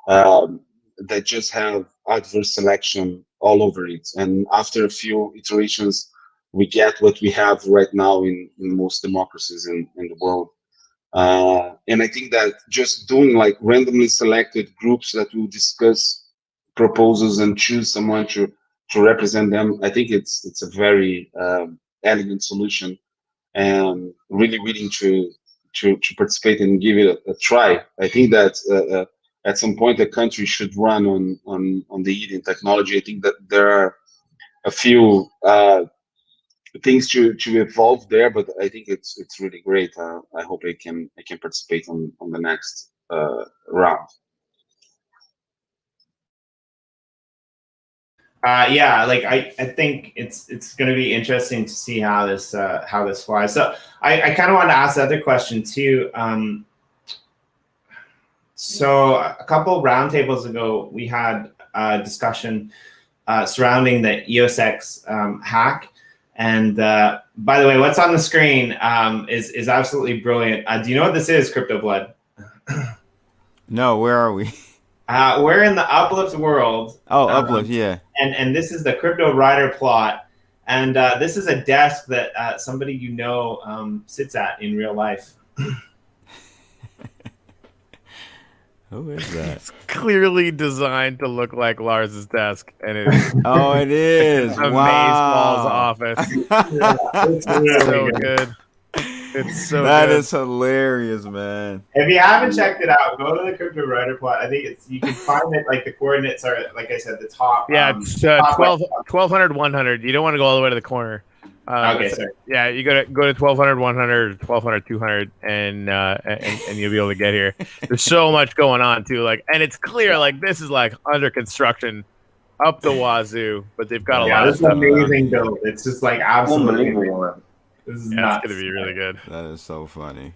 that just have adverse selection all over it. And after a few iterations, we get what we have right now in most democracies in the world. And I think that just doing like randomly selected groups that will discuss proposals and choose someone to represent them, I think it's a very elegant solution, and really willing to participate and give it a try. I think that at some point the country should run on the Eden technology. I think that there are a few things to evolve there, but I think it's really great. I hope I can participate on the next round. Yeah, like I think it's going to be interesting to see how this flies. So I kind of want to ask the other question too. So a couple roundtables ago, we had a discussion surrounding the EOSX hack. And by the way, what's on the screen is absolutely brilliant. Do you know what this is, Crypto Blood? No, where are we? We're in the Uplift world. Oh, Uplift, yeah. And this is the Cryptowriter plot. And this is a desk that somebody you know sits at in real life. Who is that? It's clearly designed to look like Lars's desk, and it is Oh, it is. a Wow. Mazeballs office. It's really So good. good. It's so That good. is hilarious, man. If you haven't checked it out, go to the Cryptowriter plot. I think you can find it, like the coordinates are, like I said, the top. Yeah, it's 1200, 100. You don't want to go all the way to the corner. Okay, sorry. Yeah, you go to 1200, 100, 1200, 200, and you'll be able to get here. There's so much going on too, and it's clear this is under construction up the wazoo, but they've got a lot of This is stuff. amazing build. It's just absolutely Unbelievable. This is Yeah, nuts. it's gonna be really good. That is so funny.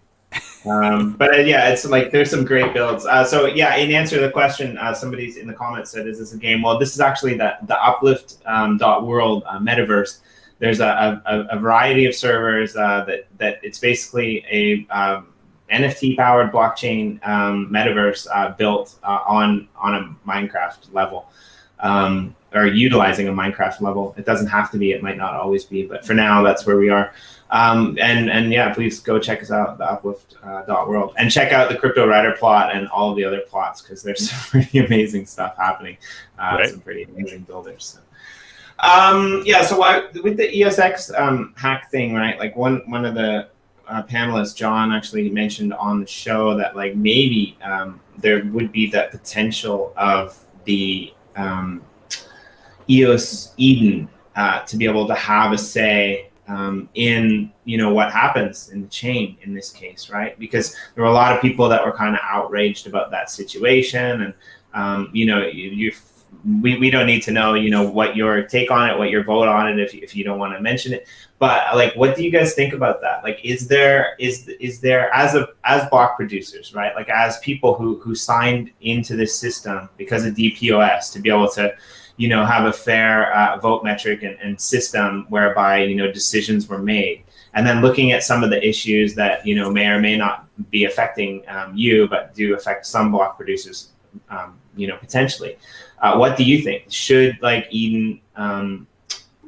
But yeah, it's there's some great builds. So yeah, in answer to the question, somebody's in the comments said, "Is this a game?" Well, this is actually the Uplift .world metaverse. There's a variety of servers that it's basically a NFT powered blockchain metaverse built on a Minecraft level. Or utilizing a Minecraft level. It doesn't have to be, it might not always be, but for now, that's where we are. And yeah, please go check us out, the Uplift .world, and check out the Cryptowriter plot and all of the other plots, because there's some pretty amazing stuff happening. Some pretty amazing builders. So. Yeah, so with the EOSX hack thing, right? One of the panelists, John, actually mentioned on the show that maybe there would be that potential of the EOS Eden to be able to have a say in what happens in the chain in this case, right? Because there were a lot of people that were kind of outraged about that situation, and we don't need to know what your take on it, what your vote on it, if you don't want to mention it. But what do you guys think about that? Is there as block producers, right? As people who signed into this system because of DPoS to be able to have a fair vote metric and system whereby decisions were made, and then looking at some of the issues that may or may not be affecting you, but do affect some block producers, potentially. What do you think? Should Eden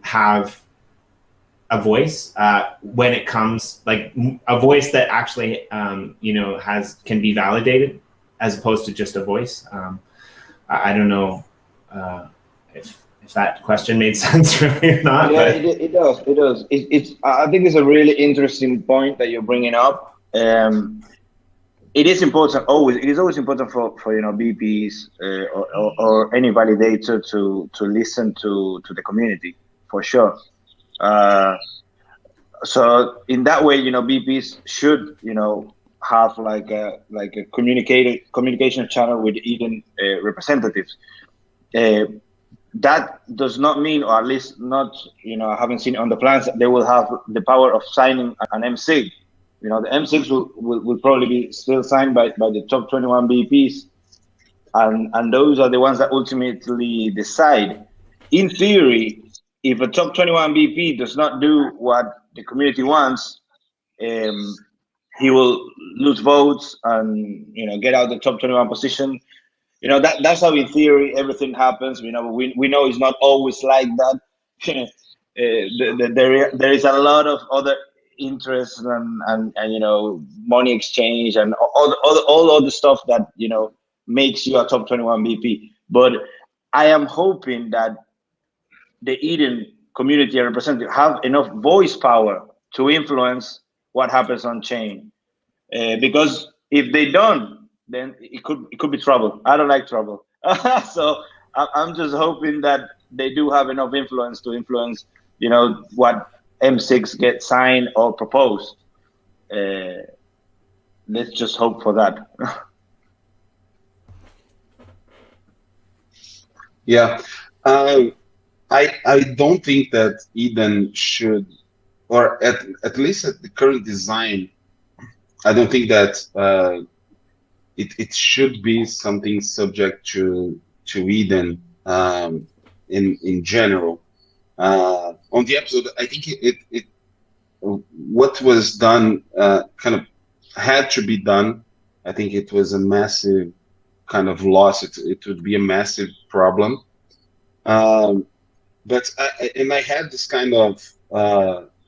have a voice when it comes, a voice that actually can be validated, as opposed to just a voice? I don't know if that question made sense really or not. Yeah, but. it does. It does. I think it's a really interesting point that you're bringing up. It is important always. It is always important for BPs or any validator to listen to the community, for sure. So in that way, BPs should have a communication channel with Eden representatives. That does not mean, or at least not, I haven't seen on the plans, that they will have the power of signing an MSIG. The MSIGs will probably be still signed by the top 21 BPs, and those are the ones that ultimately decide. In theory, if a top 21 BP does not do what the community wants, he will lose votes and get out the top 21 position. That's how in theory everything happens. We know it's not always like that. There is a lot of other interests and money exchange and all the stuff that makes you a top 21 BP. But I am hoping that the Eden community representative have enough voice power to influence what happens on chain, because if they don't, then it could be trouble. I don't like trouble. So I'm just hoping that they do have enough influence to influence, what M6 gets signed or proposed. Let's just hope for that. Yeah. I don't think that Eden should, or at least at the current design, I don't think that it should be something subject to Eden in general. on the episode, I think it what was done kind of had to be done. I think it was a massive kind of loss. It would be a massive problem. But I had this kind of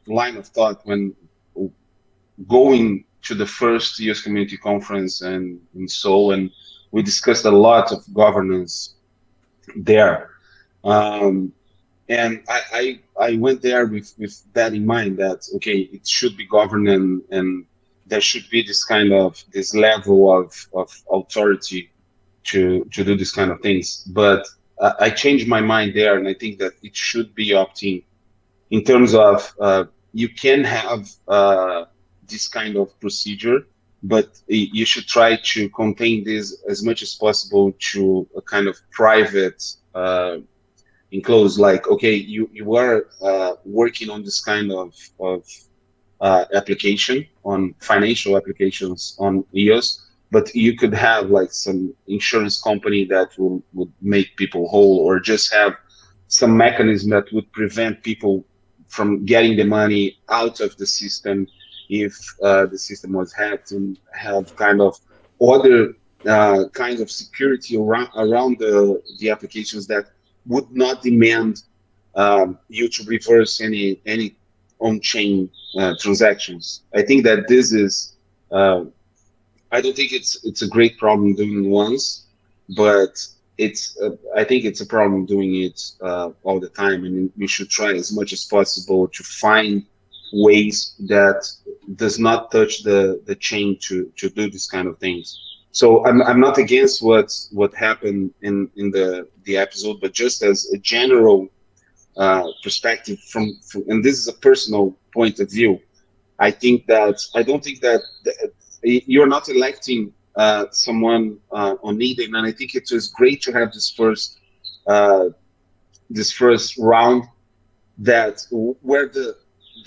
line of thought when going to the first EOS Community Conference in Seoul, and we discussed a lot of governance there. And I went there with that in mind, that okay, it should be governed, and there should be this level of authority to do this kind of things. But I changed my mind there, and I think that it should be opt-in in terms of you can have this kind of procedure, but you should try to contain this as much as possible to a kind of private enclosed, like, okay, you are working on this kind of application, on financial applications on EOS, but you could have like some insurance company that would make people whole, or just have some mechanism that would prevent people from getting the money out of the system if the system was hacked, and have kind of other kinds of security around the applications that would not demand you to reverse any on-chain transactions. I think that this is, I don't think it's a great problem doing once, but I think it's a problem doing it all the time, and we should try as much as possible to find ways that does not touch the chain to do this kind of things. So I'm not against what happened in the episode, but just as a general perspective from, and this is a personal point of view, I don't think that you're not electing someone on Eden, and I think it was great to have this first round where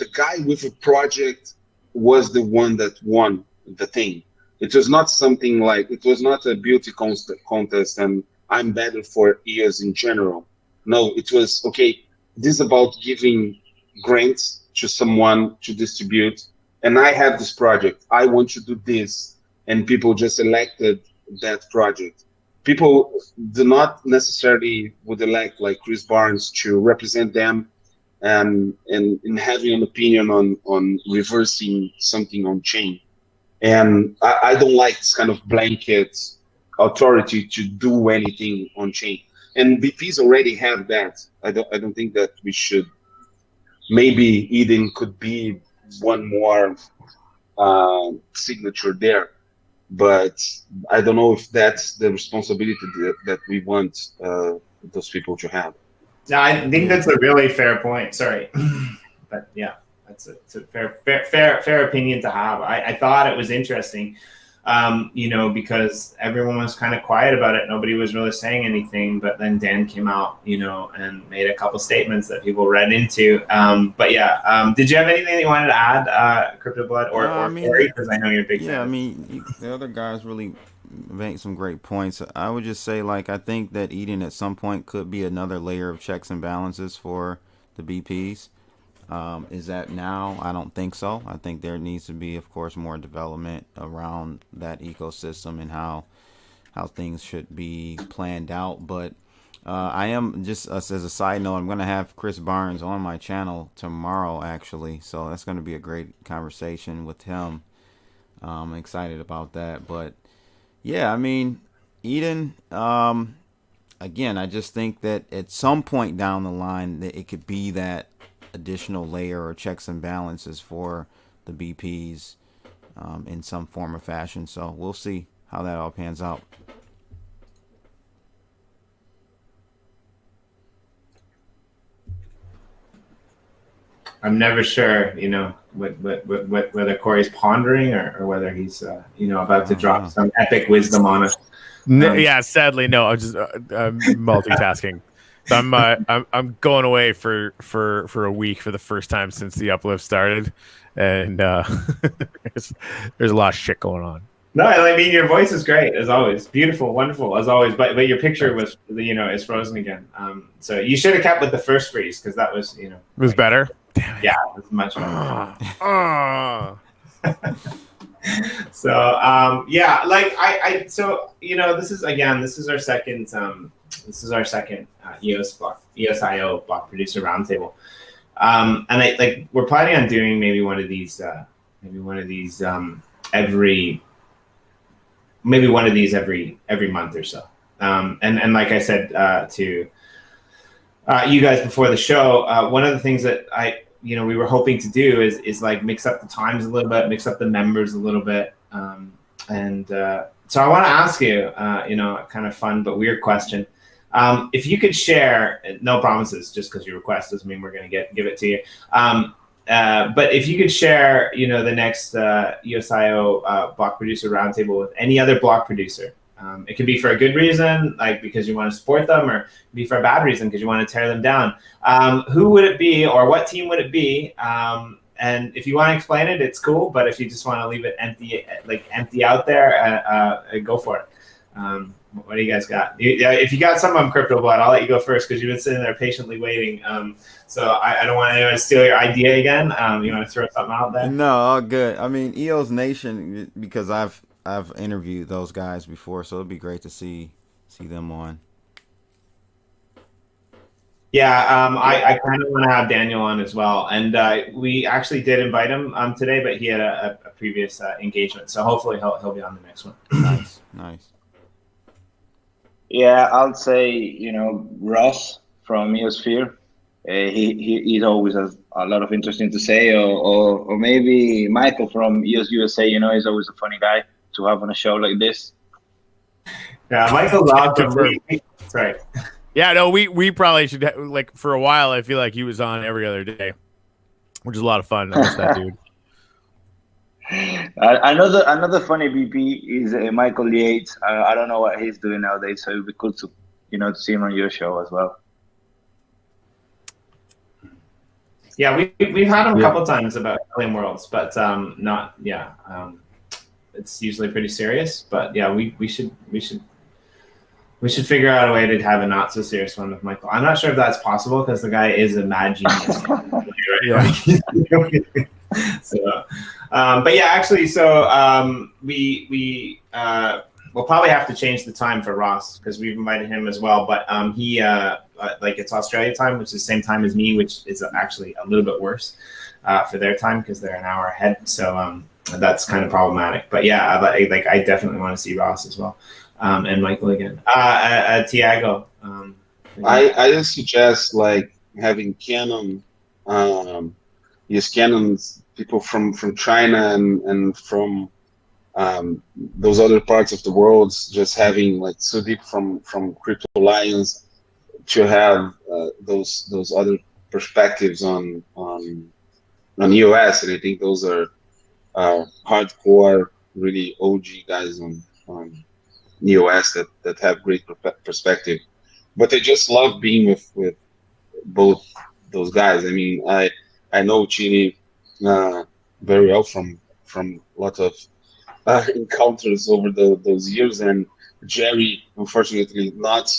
the guy with a project was the one that won the thing. It was not something like, it was not a beauty contest and I'm better for EOS in general. No, it was, okay, this is about giving grants to someone to distribute, and I have this project, I want to do this, and people just elected that project. People do not necessarily would elect like Chris Barnes to represent them and having an opinion on reversing something on chain. And I don't like this kind of blanket authority to do anything on chain. And BPs already have that. I don't think that we should. Maybe Eden could be one more signature there, but I don't know if that's the responsibility that we want those people to have. Yeah, I think that's a really fair point. Sorry, but yeah, it's a fair opinion to have. I thought it was interesting, because everyone was kind of quiet about it. Nobody was really saying anything, but then Dan came out, and made a couple statements that people read into. But yeah, did you have anything that you wanted to add, Crypto Blood or Corey? Because I know you're a big fan. Yeah, I mean, the other guys really make some great points. I would just say, like, I think that Eden at some point could be another layer of checks and balances for the BPs. Is that now? I don't think so. I think there needs to be, of course, more development around that ecosystem and how things should be planned out. But I am, just as a side note, I'm going to have Chris Barnes on my channel tomorrow, actually. So that's going to be a great conversation with him. I'm excited about that. But yeah, I mean, Eden, again, I just think that at some point down the line that it could be that additional layer or checks and balances for the BPs in some form or fashion. So we'll see how that all pans out. I'm never sure, whether Corey's pondering or whether he's, about to drop some epic wisdom on us. Yeah, sadly, no. I'm just I'm multitasking. So I'm going away for a week for the first time since the uplift started, and there's a lot of shit going on. No, I mean your voice is great as always, beautiful, wonderful as always. But your picture was, is frozen again. So you should have kept with the first freeze because that was, it was better. Damn it. Yeah, it was much better. So yeah, like so this is our second EOSIO Block Producer Roundtable, and we're planning on doing maybe one of these every month or so. And like I said to you guys before the show, one of the things that we were hoping to do is like mix up the times a little bit, mix up the members a little bit. So I want to ask you, kind of fun but weird question. If you could share, no promises, just because you request doesn't mean we're going to give it to you. But if you could share, the next EOSIO Block Producer Roundtable with any other block producer, it could be for a good reason, like because you want to support them, or it could be for a bad reason because you want to tear them down. Who would it be, or what team would it be? And if you want to explain it, it's cool. But if you just want to leave it empty out there, go for it. What do you guys got? If you got some on Crypto Blood, I'll let you go first because you've been sitting there patiently waiting. So I don't want anyone to steal your idea again. You want to throw something out there? No, all good. I mean, EOS Nation, because I've interviewed those guys before, so it'd be great to see them on. Yeah, I kind of want to have Daniel on as well, and we actually did invite him today, but he had a previous engagement, so hopefully he'll be on the next one. Nice. Yeah, I'll say Ross from EOSphere. He always has a lot of interesting to say, or maybe Michael from EOS USA. He's always a funny guy to have on a show like this. Yeah, Michael's awesome. That's right. Yeah, no, we probably should for a while. I feel like he was on every other day, which is a lot of fun. I miss that dude. Another funny BP is Michael Yates. I don't know what he's doing nowadays, so it'd be cool to to see him on your show as well. Yeah, we've had him a couple times about Alien Worlds, but not it's usually pretty serious. But yeah, we should figure out a way to have a not so serious one with Michael. I'm not sure if that's possible because the guy is a mad genius. Yeah. So, but yeah, actually, so we'll probably have to change the time for Ross because we've invited him as well. But he it's Australia time, which is the same time as me, which is actually a little bit worse for their time because they're an hour ahead. So that's kind of problematic. But yeah, I definitely want to see Ross as well, and Michael again. Thiago. I just suggest having Canon. Use Canon's people from China and from those other parts of the world, just having Sudeep from Crypto Lions to have those other perspectives on EOS, and I think those are hardcore, really OG guys on EOS that have great perspective. But I just love being with both those guys. I mean, I know Chitty very well from a lot of encounters over those years, and Jerry, unfortunately, not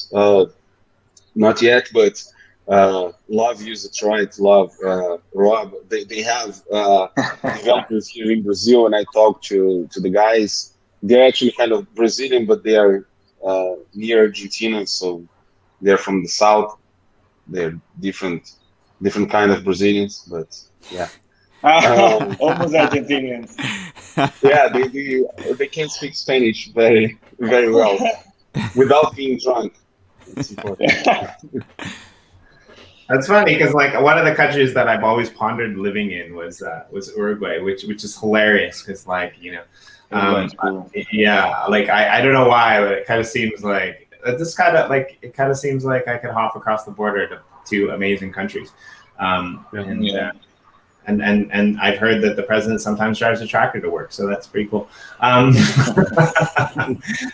yet, but love Use Detroit, love Rob. They have developers here in Brazil, and I talked to the guys. They're actually kind of Brazilian, but they are near Argentina, so they're from the south. They're different kind of Brazilians, but yeah. Almost Argentinians. Yeah, they can speak Spanish very, very well without being drunk. It's important. That's funny because one of the countries that I've always pondered living in was Uruguay, which is hilarious because cool. Yeah, I don't know why, but it kind of seems like seems like I could hop across the border to two amazing countries. And I've heard that the president sometimes drives a tractor to work, so that's pretty cool.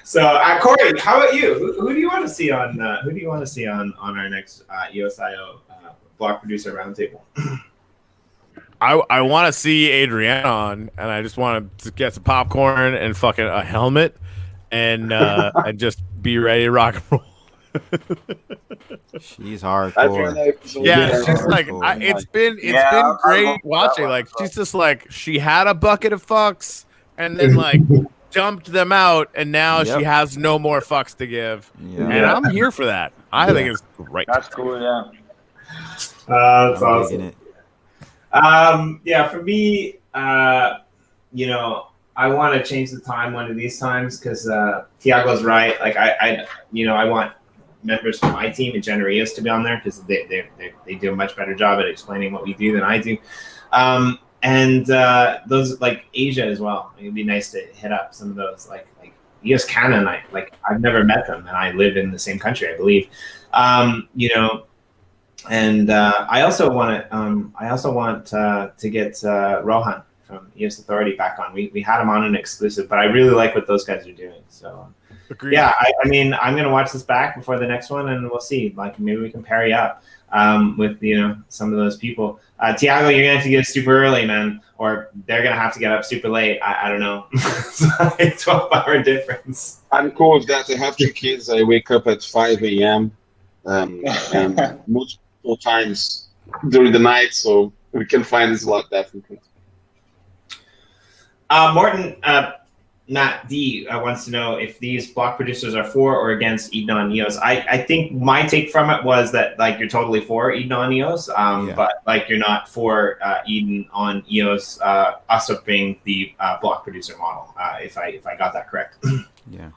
So Corey, how about you? Who do you want to see on our next EOSIO Block Producer Roundtable? I want to see Adriana on, and I just want to get some popcorn and fucking a helmet, and just be ready to rock and roll. She's hardcore. Yeah, She's she's like, hardcore. it's been I'll great go for watching. that one Like, as well. she's just like, she had a bucket of fucks and then like dumped them out, and now she Yep. has no more fucks to give. Yeah. And I'm here for that. I think it's great. That's cool, yeah. That's I'm awesome. digging it. Yeah, for me, you know, I want to change the time one of these times because Thiago's right. Like I want members from my team and Genereos to be on there because they do a much better job at explaining what we do than I do. And those like Asia as well. It'd be nice to hit up some of those like EOS Canada. I've never met them, and I live in the same country, I believe. You know. And I also want to get Rohan from EOS Authority back on. We had him on an exclusive, but I really like what those guys are doing. So yeah, I mean, I'm gonna watch this back before the next one, and we'll see. Like maybe we can pair you up with some of those people. Thiago, you're gonna have to get up super early, man, or they're gonna have to get up super late. I don't know. It's like a 12-hour difference. I'm cool with that. I have 2 kids. I wake up at 5 a.m. And multiple times during the night, so we can find this a lot definitely. Morton, Matt D wants to know if these block producers are for or against Eden on EOS. I think my take from it was that like you're totally for Eden on EOS, but like you're not for Eden on EOS usurping the block producer model. If I got that correct. Yeah.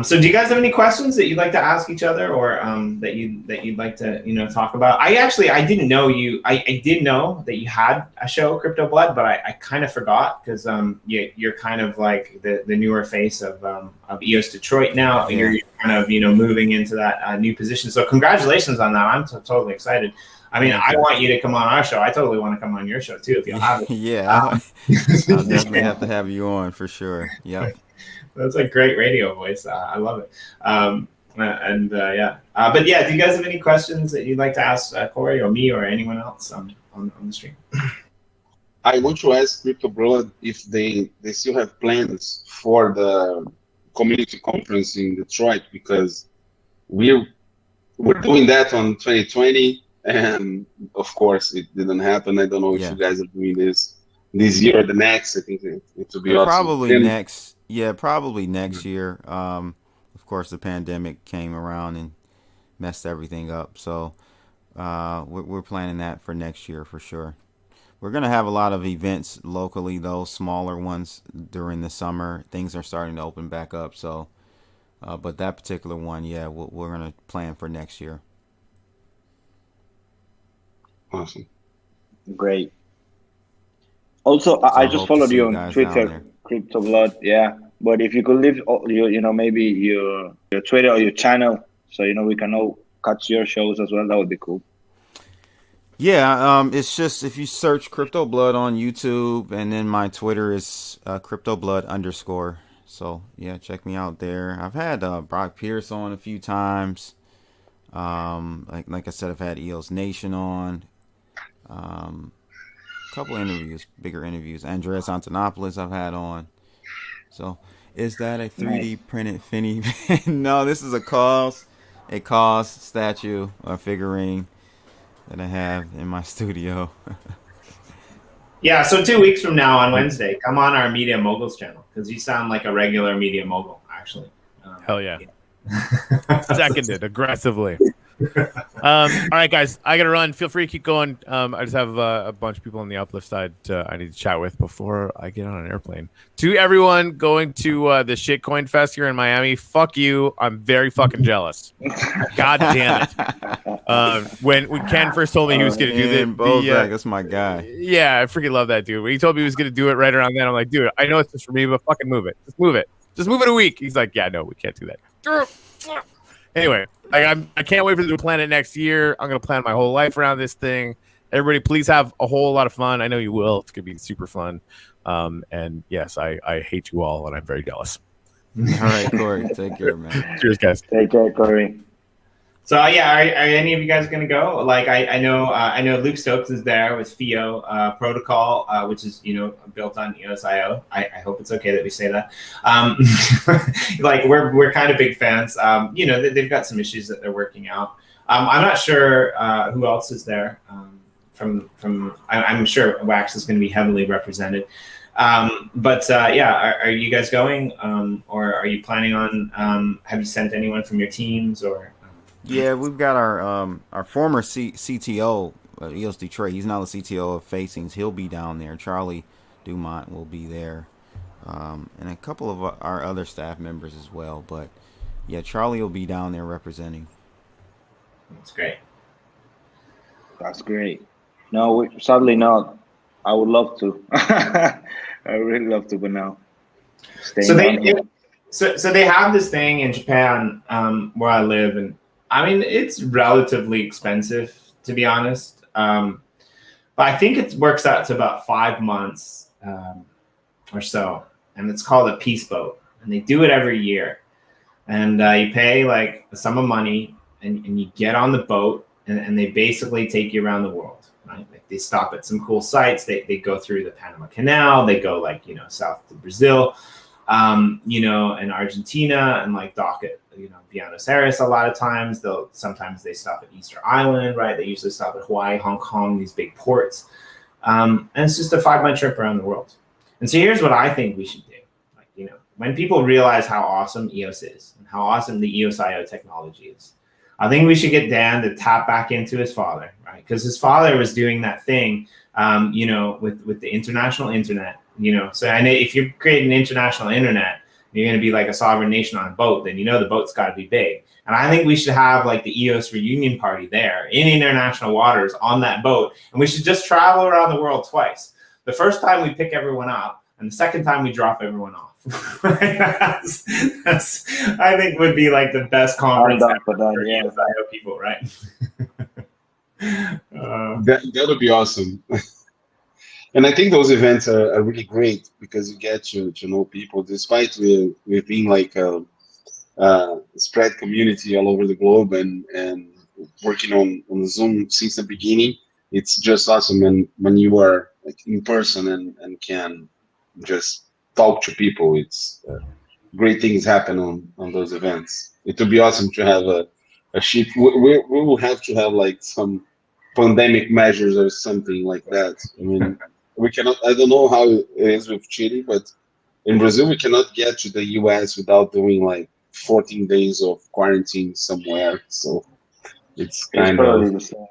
So do you guys have any questions that you'd like to ask each other, or that you'd like to talk about? I didn't know you. I did know that you had a show, Crypto Blood, but I kind of forgot because you're kind of like the newer face of EOS Detroit now. Yeah. You're kind of moving into that new position. So congratulations on that. I'm totally excited. I mean, I want you to come on our show. I totally want to come on your show too if you'll have it. Yeah, I'll definitely have to have you on for sure. Yep. That's a great radio voice. I love it. But yeah, do you guys have any questions that you'd like to ask Corey or me or anyone else on the stream? I want to ask Crypto Blood if they still have plans for the community conference in Detroit, because we're doing that on 2020, and of course it didn't happen. I don't know if you guys are doing this year or the next. I think it will be awesome. Probably next. Yeah, probably next year. Of course, the pandemic came around and messed everything up. So we're planning that for next year for sure. We're going to have a lot of events locally, though, smaller ones during the summer. Things are starting to open back up. So, but that particular one, we're going to plan for next year. Awesome. Great. Also, I just followed you on Twitter, Crypto Blood. Yeah, but if you could leave, maybe your Twitter or your channel, so we can all catch your shows as well. That would be cool. Yeah, it's just if you search Crypto Blood on YouTube, and then my Twitter is CryptoBlood_. So yeah, check me out there. I've had Brock Pierce on a few times. Like I said, I've had EOS Nation on. Couple interviews, bigger interviews. Andreas Antonopoulos I've had on. So, is that a 3D printed Finny? No, this is a cause statue or figurine that I have in my studio. Yeah, so 2 weeks from now on Wednesday, come on our Media Moguls channel because you sound like a regular Media Mogul, actually. Hell yeah. Seconded aggressively. All right, guys, I gotta run. Feel free to keep going. I just have a bunch of people on the uplift side I need to chat with before I get on an airplane. To everyone going to the Shitcoin Fest here in Miami, fuck you. I'm very fucking jealous. God damn it. When Ken first told me he was gonna do that's my guy. Yeah, I freaking love that dude. When he told me he was gonna do it right around then, I'm like, dude, I know it's just for me, but fucking move it. Just move it. Just move it a week. He's like, yeah, no, we can't do that. Anyway, I can't wait for them to plan it next year. I'm going to plan my whole life around this thing. Everybody, please have a whole lot of fun. I know you will. It's going to be super fun. And yes, I hate you all, and I'm very jealous. All right, Corey. Take care, man. Cheers, guys. Take care, Corey. So yeah, are any of you guys going to go? Like I know Luke Stokes is there with FIO protocol, which is built on EOSIO. I hope it's okay that we say that. Like we're kind of big fans. They've got some issues that they're working out. I'm not sure who else is there. I'm sure Wax is going to be heavily represented. Yeah, are you guys going, or are you planning on? Have you sent anyone from your teams or? Yeah, we've got our former CTO, EOS Detroit. He's now the CTO of Facings. He'll be down there. Charlie Dumont will be there, and a couple of our other staff members as well. But yeah, Charlie will be down there representing. That's great. That's great. No, sadly not. I would love to. I really love to, but no. So they have this thing in Japan where I live, and I mean it's relatively expensive, to be honest. But I think it works out to about 5 months or so, and it's called a peace boat, and they do it every year. And you pay like a sum of money, and you get on the boat, and they basically take you around the world. Right? Like they stop at some cool sites. They go through the Panama Canal. They go south to Brazil, and Argentina, and like dock at Buenos Aires. A lot of times, sometimes they stop at Easter Island. Right? They usually stop at Hawaii, Hong Kong, these big ports, and it's just a 5-month trip around the world. And so here's what I think we should do. Like when people realize how awesome EOS is and how awesome the EOSIO technology is, I think we should get Dan to tap back into his father, right? Because his father was doing that thing, with the international internet, So I know if you create an international internet, you're going to be like a sovereign nation on a boat, then the boat's got to be big. And I think we should have like the EOS reunion party there in international waters on that boat. And we should just travel around the world twice. The first time we pick everyone up, and the second time we drop everyone off. that's I think would be like the best conference for EOSIO people, right? That would be awesome. And I think those events are really great because you get to know people, despite we being like a spread community all over the globe and working on Zoom since the beginning. It's just awesome when you are like in person and can just talk to people. It's great things happen on those events. It would be awesome to have a ship. We will have to have like some pandemic measures or something like that. I mean, we cannot. I don't know how it is with Chitty, but in Brazil we cannot get to the US without doing like 14 days of quarantine somewhere. So it's kind of the same.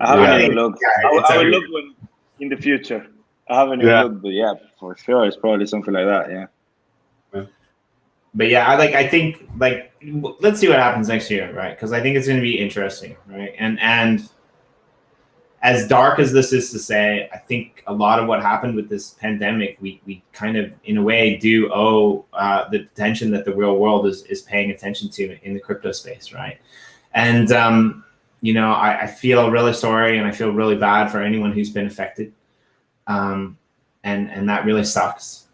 I haven't even looked. I will look in the future. I haven't even looked, but yeah, for sure, it's probably something like that. Yeah. But yeah, I think let's see what happens next year, right? Because I think it's going to be interesting, right? And as dark as this is to say, I think a lot of what happened with this pandemic, we kind of, in a way, do owe the attention that the real world is paying attention to in the crypto space, right? And I feel really sorry, and I feel really bad for anyone who's been affected. And that really sucks.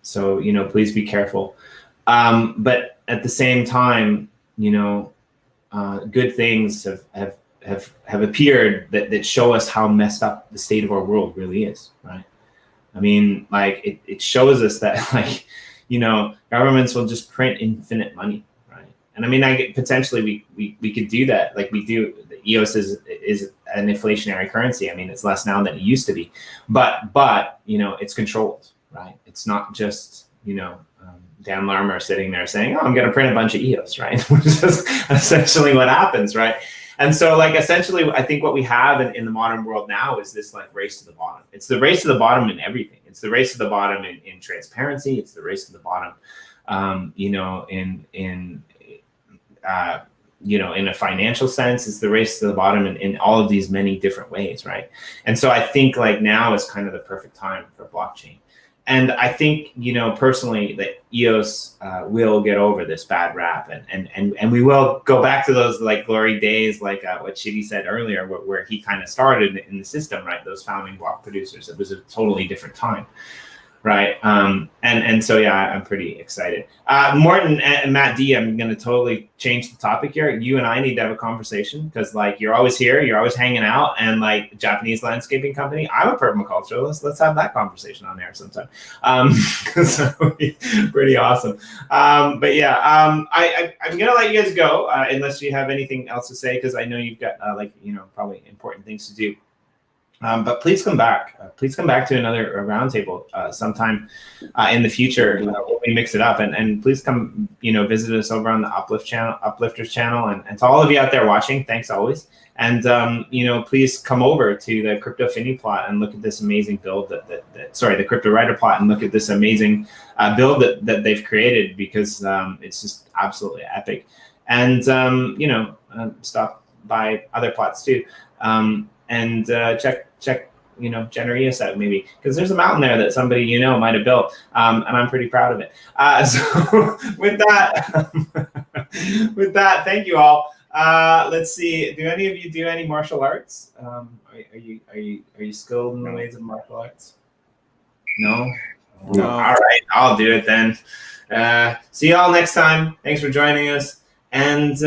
So please be careful. But at the same time, good things have appeared that show us how messed up the state of our world really is, right? I mean, like it shows us that governments will just print infinite money, right? And I mean, potentially we could do that, like we do. The EOS is an inflationary currency. I mean, it's less now than it used to be, but it's controlled, right? It's not just Dan Larmer sitting there saying, "Oh, I'm going to print a bunch of EOS," right? Which is essentially what happens, right? And so, essentially, I think what we have in the modern world now is this race to the bottom. It's the race to the bottom in everything. It's the race to the bottom in transparency. It's the race to the bottom, in a financial sense. It's the race to the bottom in all of these many different ways, right? And so I think now is kind of the perfect time for blockchain. And I think, personally, that EOS will get over this bad rap, and we will go back to those glory days, what Chitty said earlier, where he kind of started in the system, right? Those founding block producers. It was a totally different time. Right. And so, yeah, I'm pretty excited. Morton and Matt D, I'm going to totally change the topic here. You and I need to have a conversation because, like, you're always here. You're always hanging out. And, like, Japanese landscaping company, I'm a permaculturalist. Let's have that conversation on there sometime. Because that would be pretty awesome. But, yeah, I'm going to let you guys go unless you have anything else to say because I know you've got, probably important things to do. But please come back. Please come back to another roundtable sometime in the future when we mix it up. And please come, visit us over on the Uplifters channel. And to all of you out there watching, thanks always. And please come over to the Crypto Finny plot and look at this amazing build the Cryptowriter plot and look at this amazing build that they've created because it's just absolutely epic. And stop by other plots too. And check Jenner EOS out maybe because there's a mountain there that somebody might have built, and I'm pretty proud of it. So with that, thank you all. Let's see. Do any of you do any martial arts? Are you skilled in the ways of martial arts? No. No. All right, I'll do it then. See you all next time. Thanks for joining us, and.